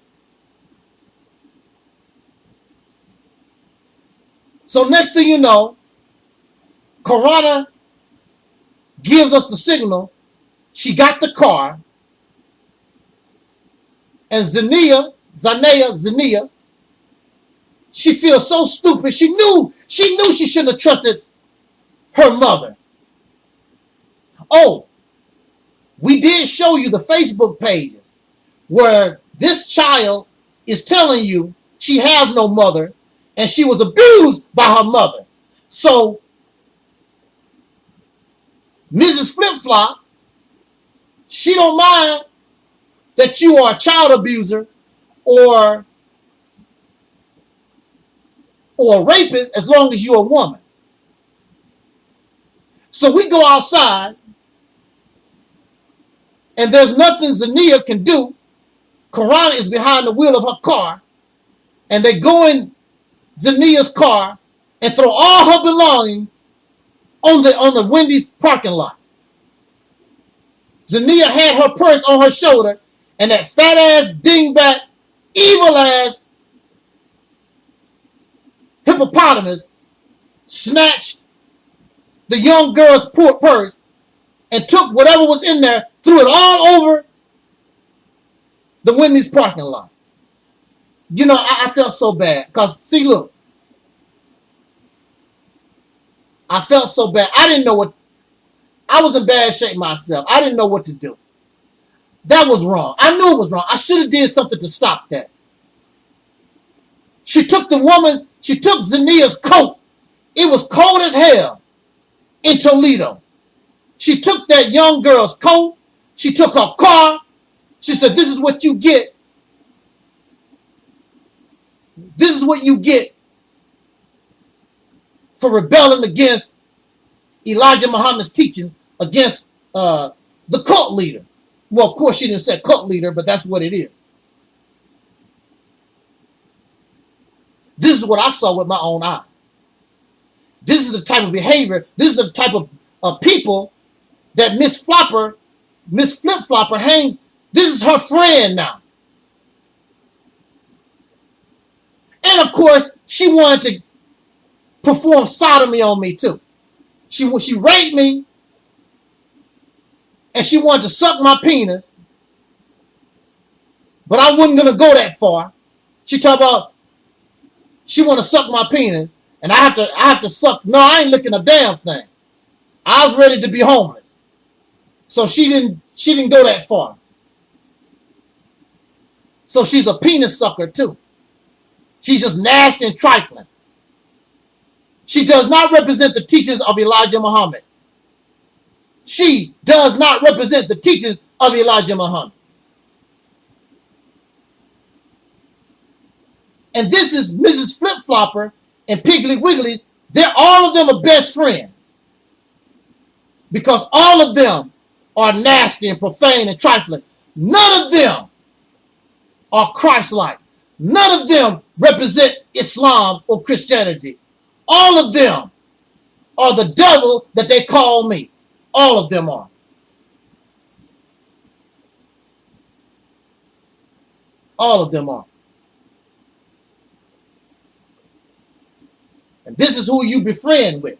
So next thing you know, Corona gives us the signal. She got the car. And Zania, she feels so stupid. She knew she shouldn't have trusted her mother. Oh, we did show you the Facebook pages where this child is telling you she has no mother and she was abused by her mother. So Mrs. Flip-Flop, she don't mind that you are a child abuser or a rapist as long as you're a woman. So we go outside and there's nothing Zania can do. Corona is behind the wheel of her car and they go in Zania's car and throw all her belongings on the Wendy's parking lot. Zania had her purse on her shoulder and that fat ass, dingbat, evil ass hippopotamus snatched the young girl's purse and took whatever was in there, threw it all over the Wendy's parking lot. You know, I felt so bad. Because, see, look. I felt so bad. I didn't know what. I was in bad shape myself. I didn't know what to do. That was wrong. I knew it was wrong. I should have did something to stop that. She took Zania's coat. It was cold as hell in Toledo. She took that young girl's coat. She took her car. She said, this is what you get. This is what you get for rebelling against Elijah Muhammad's teaching against the cult leader. Well, of course, she didn't say cult leader, but that's what it is. This is what I saw with my own eyes. This is the type of behavior, this is the type of people that Miss Flip-Flopper hangs. This is her friend now. And of course, she wanted to perform sodomy on me too. She raped me and she wanted to suck my penis. But I wasn't going to go that far. She talked about she want to suck my penis and I have to suck. No, I ain't licking a damn thing. I was ready to be homeless. So she didn't go that far. So she's a penis sucker too. She's just nasty and trifling. She does not represent the teachings of Elijah Muhammad. She does not represent the teachings of Elijah Muhammad. And this is Mrs. Flip-Flopper and Piggly Wigglies. All of them are best friends. Because all of them are nasty and profane and trifling. None of them are Christ-like. None of them represent Islam or Christianity. All of them are the devil that they call me. All of them are. All of them are. And this is who you befriend with.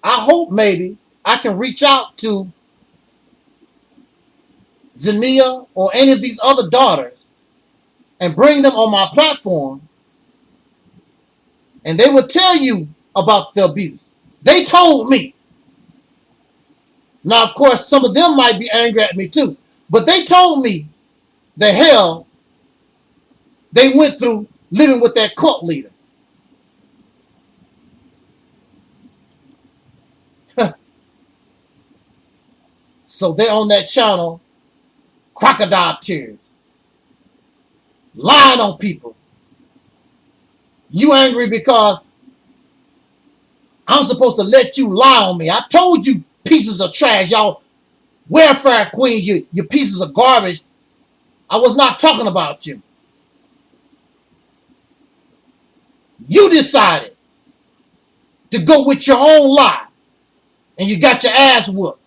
I hope maybe I can reach out to Zania, or any of these other daughters and bring them on my platform, and they will tell you about the abuse. They told me. Now, of course, some of them might be angry at me too, but they told me the hell they went through living with that cult leader. So they're on that channel, crocodile tears, lying on people. You angry because I'm supposed to let you lie on me. I told you pieces of trash, y'all welfare queens, you pieces of garbage. I was not talking about you. You decided to go with your own lie, and you got your ass whooped.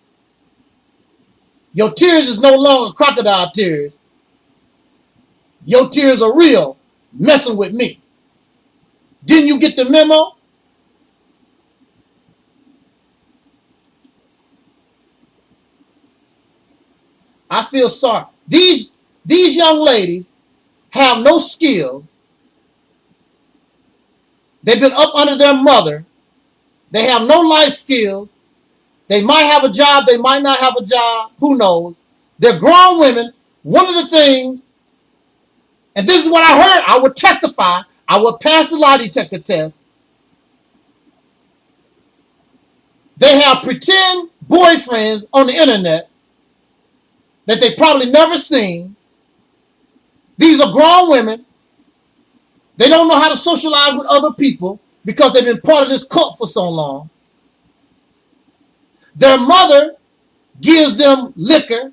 Your tears is no longer crocodile tears. Your tears are real, messing with me. Didn't you get the memo? I feel sorry. These young ladies have no skills. They've been up under their mother. They have no life skills. They might have a job. They might not have a job. Who knows? They're grown women. One of the things, and this is what I heard, I would testify, I would pass the lie detector test. They have pretend boyfriends on the internet that they probably never seen. These are grown women. They don't know how to socialize with other people because they've been part of this cult for so long. Their mother gives them liquor.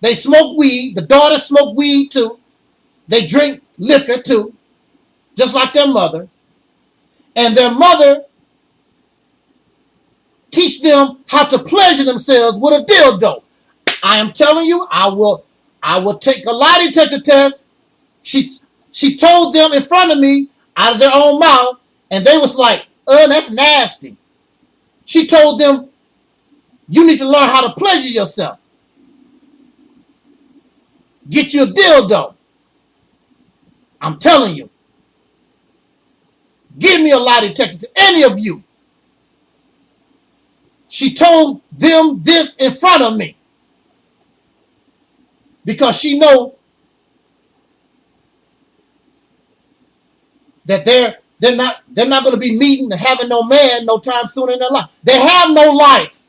They smoke weed. The daughters smoke weed too. They drink liquor too, just like their mother. And their mother teach them how to pleasure themselves with a dildo. I am telling you, I will take a lie detector test. She told them in front of me out of their own mouth, and they was like, that's nasty. She told them, you need to learn how to pleasure yourself. Get you a dildo. I'm telling you. Give me a lie detector to any of you. She told them this in front of me. Because she know that they're not going to be meeting and having no man no time soon in their life. They have no life.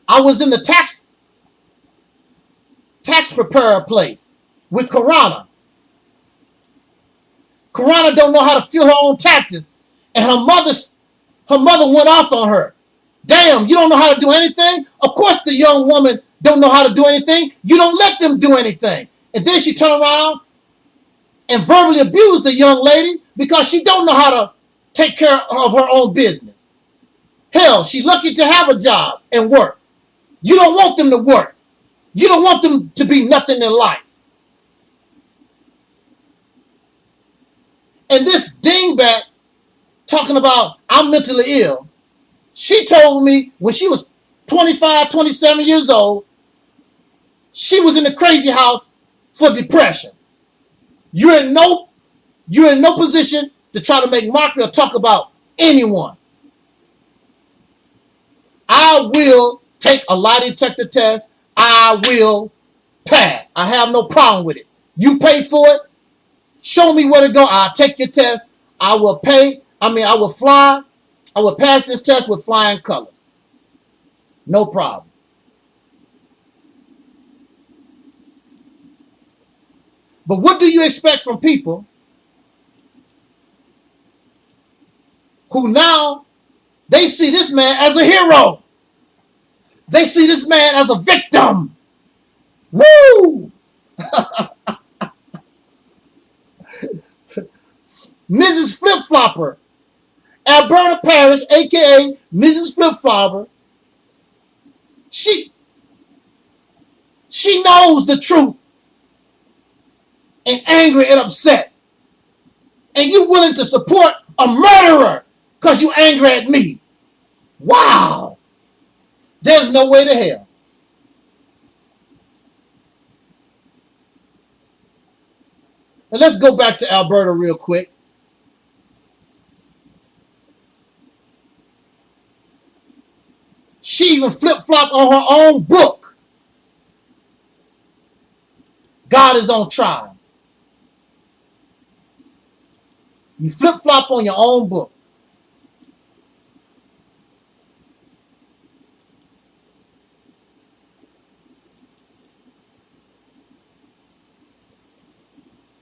I was in the tax preparer place with Karana. Karana don't know how to fill her own taxes, and her mother went off on her. Damn, you don't know how to do anything? Of course the young woman don't know how to do anything. You don't let them do anything. And then she turned around and verbally abused the young lady because she don't know how to take care of her own business. Hell, she's lucky to have a job and work. You don't want them to work. You don't want them to be nothing in life. And this dingbat talking about I'm mentally ill, she told me when she was 25, 27 years old, she was in the crazy house for depression. You're in no position to try to make mockery or talk about anyone. I will take a lie detector test. I will pass. I have no problem with it. You pay for it. Show me where to go. I'll take your test. I will pay. I will fly. I will pass this test with flying colors. No problem. But what do you expect from people who now they see this man as a hero? They see this man as a victim. Woo! Mrs. Flip-Flopper, Alberta Parish, a.k.a. Mrs. Flip-Flopper, she knows the truth and angry and upset. And you willing to support a murderer because you angry at me. Wow. There's no way to hell. And let's go back to Alberta real quick. She even flip-flopped on her own book. God is on trial. You flip-flop on your own book.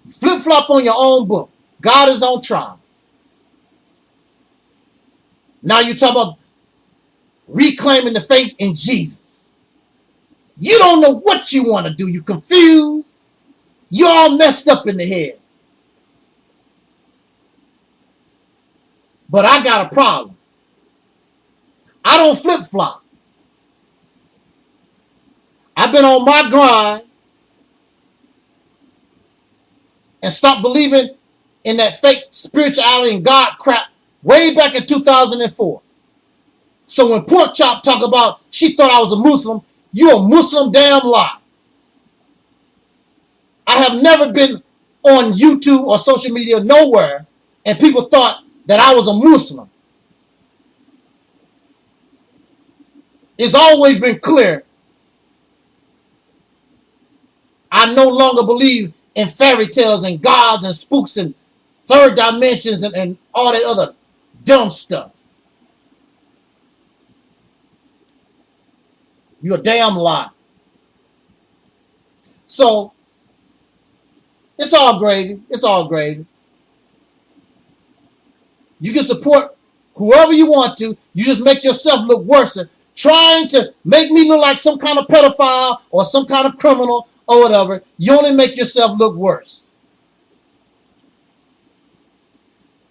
Flip-flop on your own book. God is on trial. Now you talk about reclaiming the faith in Jesus. You don't know what you want to do. You confused. You're all messed up in the head. But I got a problem. I don't flip-flop. I've been on my grind and stopped believing in that fake spirituality and God crap way back in 2004. So when Pork Chop talk about she thought I was a Muslim, you a Muslim damn lie. I have never been on YouTube or social media nowhere and people thought that I was a Muslim. It's always been clear. I no longer believe in fairy tales and gods and spooks and third dimensions and all that other dumb stuff. You're a damn lie. So, it's all gravy. It's all gravy. You can support whoever you want to. You just make yourself look worse. Trying to make me look like some kind of pedophile or some kind of criminal or whatever. You only make yourself look worse.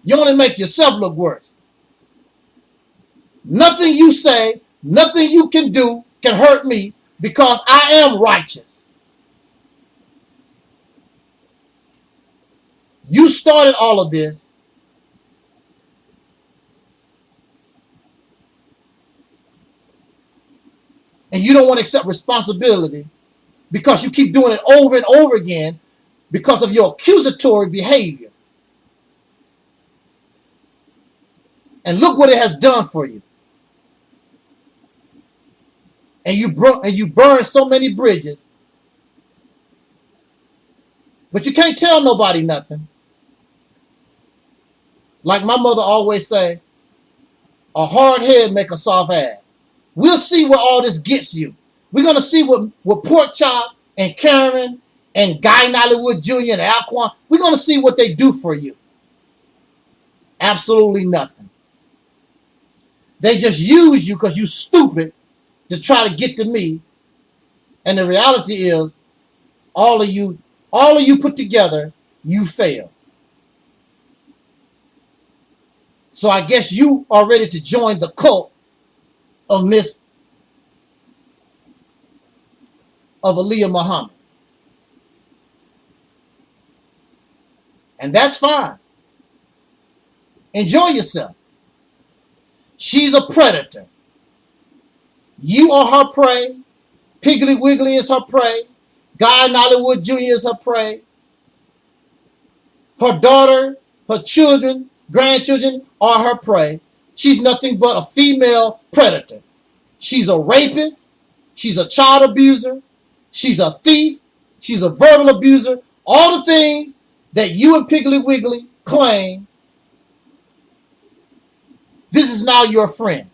You only make yourself look worse. Nothing you say, nothing you can do can hurt me because I am righteous. You started all of this. And you don't want to accept responsibility because you keep doing it over and over again because of your accusatory behavior. And look what it has done for you. And you burn so many bridges. But you can't tell nobody nothing. Like my mother always say, a hard head make a soft ass. We'll see where all this gets you. We're going to see what Pork Chop and Karen and Guye Nollywood Jr. and Alquan, we're going to see what they do for you. Absolutely nothing. They just use you because you're stupid to try to get to me. And the reality is, all of you put together, you fail. So I guess you are ready to join the cult of Aleeyah MuHAMmad. And that's fine. Enjoy yourself. She's a predator. You are her prey. Piggly Wiggly is her prey. Guye Nollywood Jr. is her prey. Her daughter, her children, grandchildren are her prey. She's nothing but a female predator. She's a rapist. She's a child abuser. She's a thief. She's a verbal abuser. All the things that you and Piggly Wiggly claim. This is now your friend.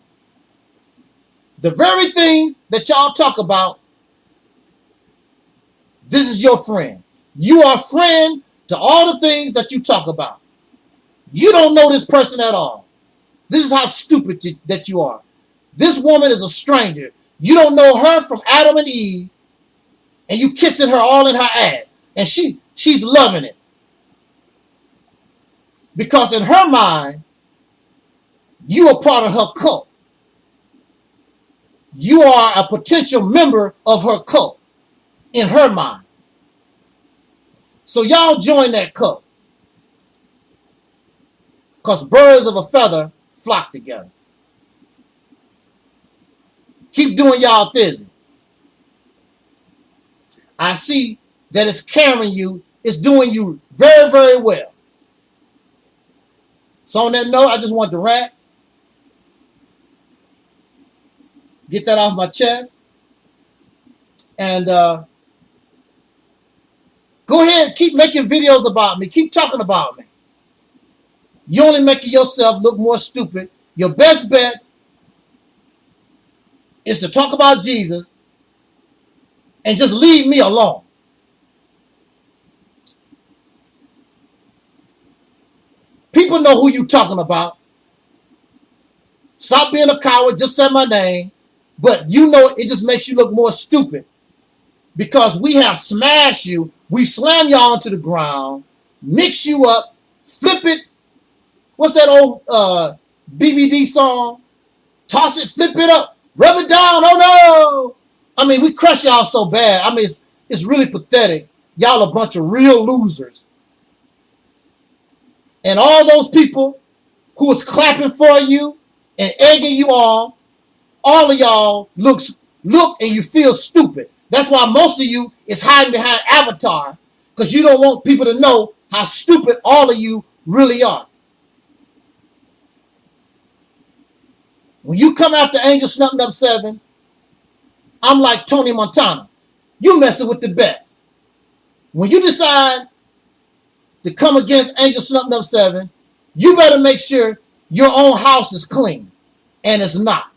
The very things that y'all talk about, this is your friend. You are a friend to all the things that you talk about. You don't know this person at all. This is how stupid that you are. This woman is a stranger. You don't know her from Adam and Eve, and you kissing her all in her ass. And she's loving it. Because in her mind, you are part of her cult. You are a potential member of her cult in her mind. So y'all join that cult. Because birds of a feather flock together. Keep doing y'all thing. I see that it's carrying you. It's doing you very, very well. So on that note, I just want to rant. Get that off my chest. And go ahead and keep making videos about me. Keep talking about me. You're only making yourself look more stupid. Your best bet is to talk about Jesus and just leave me alone. People know who you're talking about. Stop being a coward. Just say my name. But you know it just makes you look more stupid because we have smashed you. We slam y'all onto the ground, mix you up, flip it. What's that old BBD song? Toss it, flip it up, rub it down. Oh no! I mean, we crush y'all so bad. I mean, it's really pathetic. Y'all a bunch of real losers. And all those people who was clapping for you and egging you on, all of y'all look and you feel stupid. That's why most of you is hiding behind Avatar, because you don't want people to know how stupid all of you really are. When you come after Angel Snuffing Up 7, I'm like Tony Montana. You messing with the best. When you decide to come against Angel Snuffing Up 7, you better make sure your own house is clean. And it's not.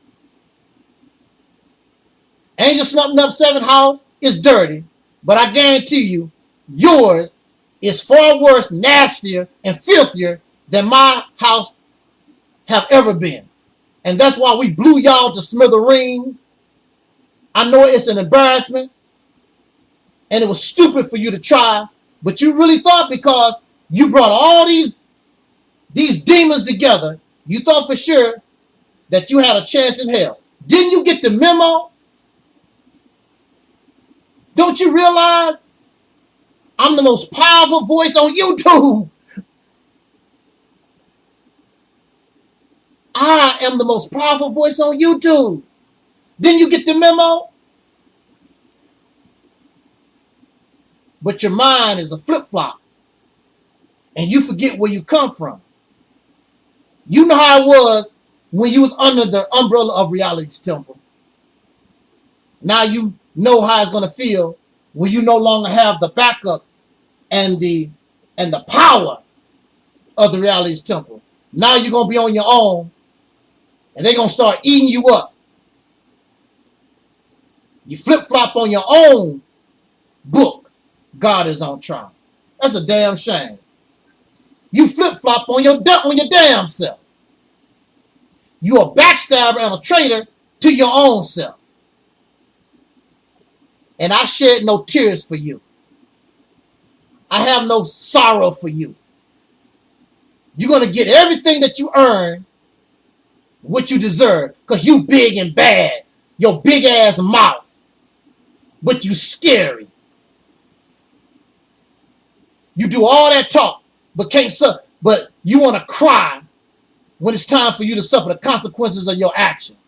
Angel Snuffing Up 7 house is dirty, but I guarantee you, yours is far worse, nastier, and filthier than my house have ever been. And that's why we blew y'all to smithereens. I know it's an embarrassment, and it was stupid for you to try, but you really thought because you brought all these demons together, you thought for sure that you had a chance in hell. Didn't you get the memo? Don't you realize I'm the most powerful voice on YouTube? I am the most powerful voice on YouTube. Didn't you get the memo? But your mind is a flip-flop. And you forget where you come from. You know how it was when you was under the umbrella of Reality's temple. Now you know how it's going to feel when you no longer have the backup and the power of the Reality's temple. Now you're going to be on your own, and they're going to start eating you up. You flip-flop on your own book. God is on trial. That's a damn shame. You flip-flop on your damn self. You a backstabber and a traitor to your own self. And I shed no tears for you. I have no sorrow for you. You're going to get everything that you earn, what you deserve, because you big and bad. Your big ass mouth. But you scary. You do all that talk, but can't suffer. But you want to cry when it's time for you to suffer the consequences of your actions.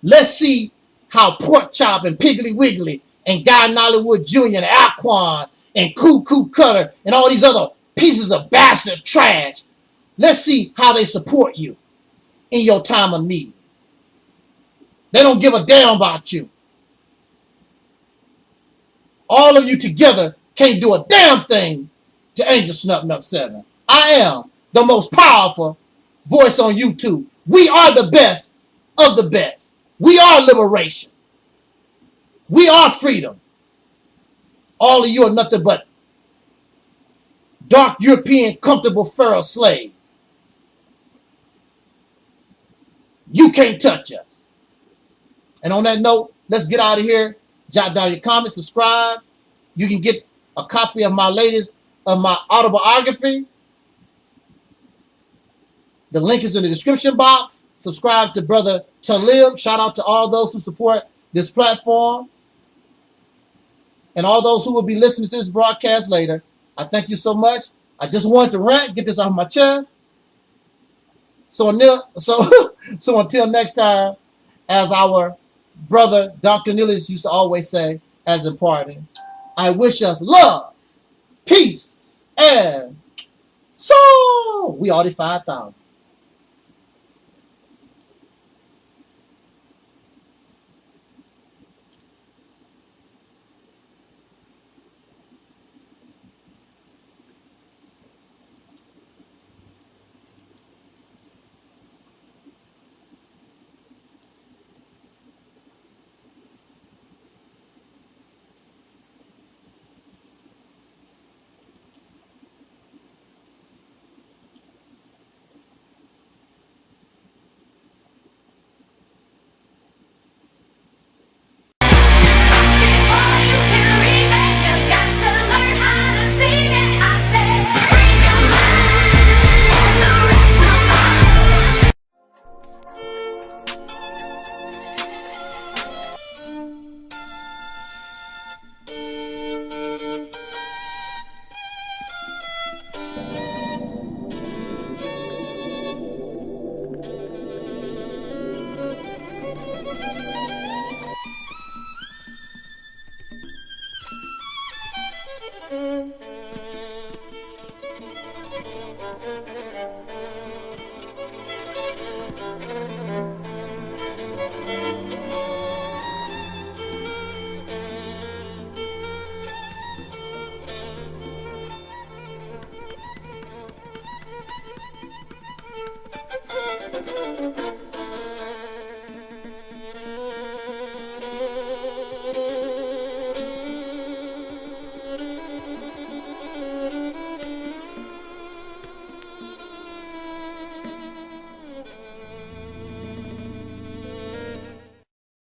Let's see how Pork Chop and Piggly Wiggly and Guy Nollywood Jr. and Aquan and Coo Cutter and all these other pieces of bastard trash. Let's see how they support you in your time of need. They don't give a damn about you. All of you together can't do a damn thing to Angel Snuffing Up 7. I am the most powerful voice on YouTube. We are the best of the best. We are liberation. We are freedom. All of you are nothing but dark European comfortable pharaoh slaves. You can't touch us. And on that note, let's get out of here. Jot down your comments, subscribe. You can get a copy of my latest, of my autobiography. The link is in the description box. Subscribe to Brother Taalik. Shout out to all those who support this platform. And all those who will be listening to this broadcast later. I thank you so much. I just wanted to rant, get this off my chest. So until next time, as our brother Dr. Ellis used to always say, as in parting, I wish us love, peace, and so we already 5,000.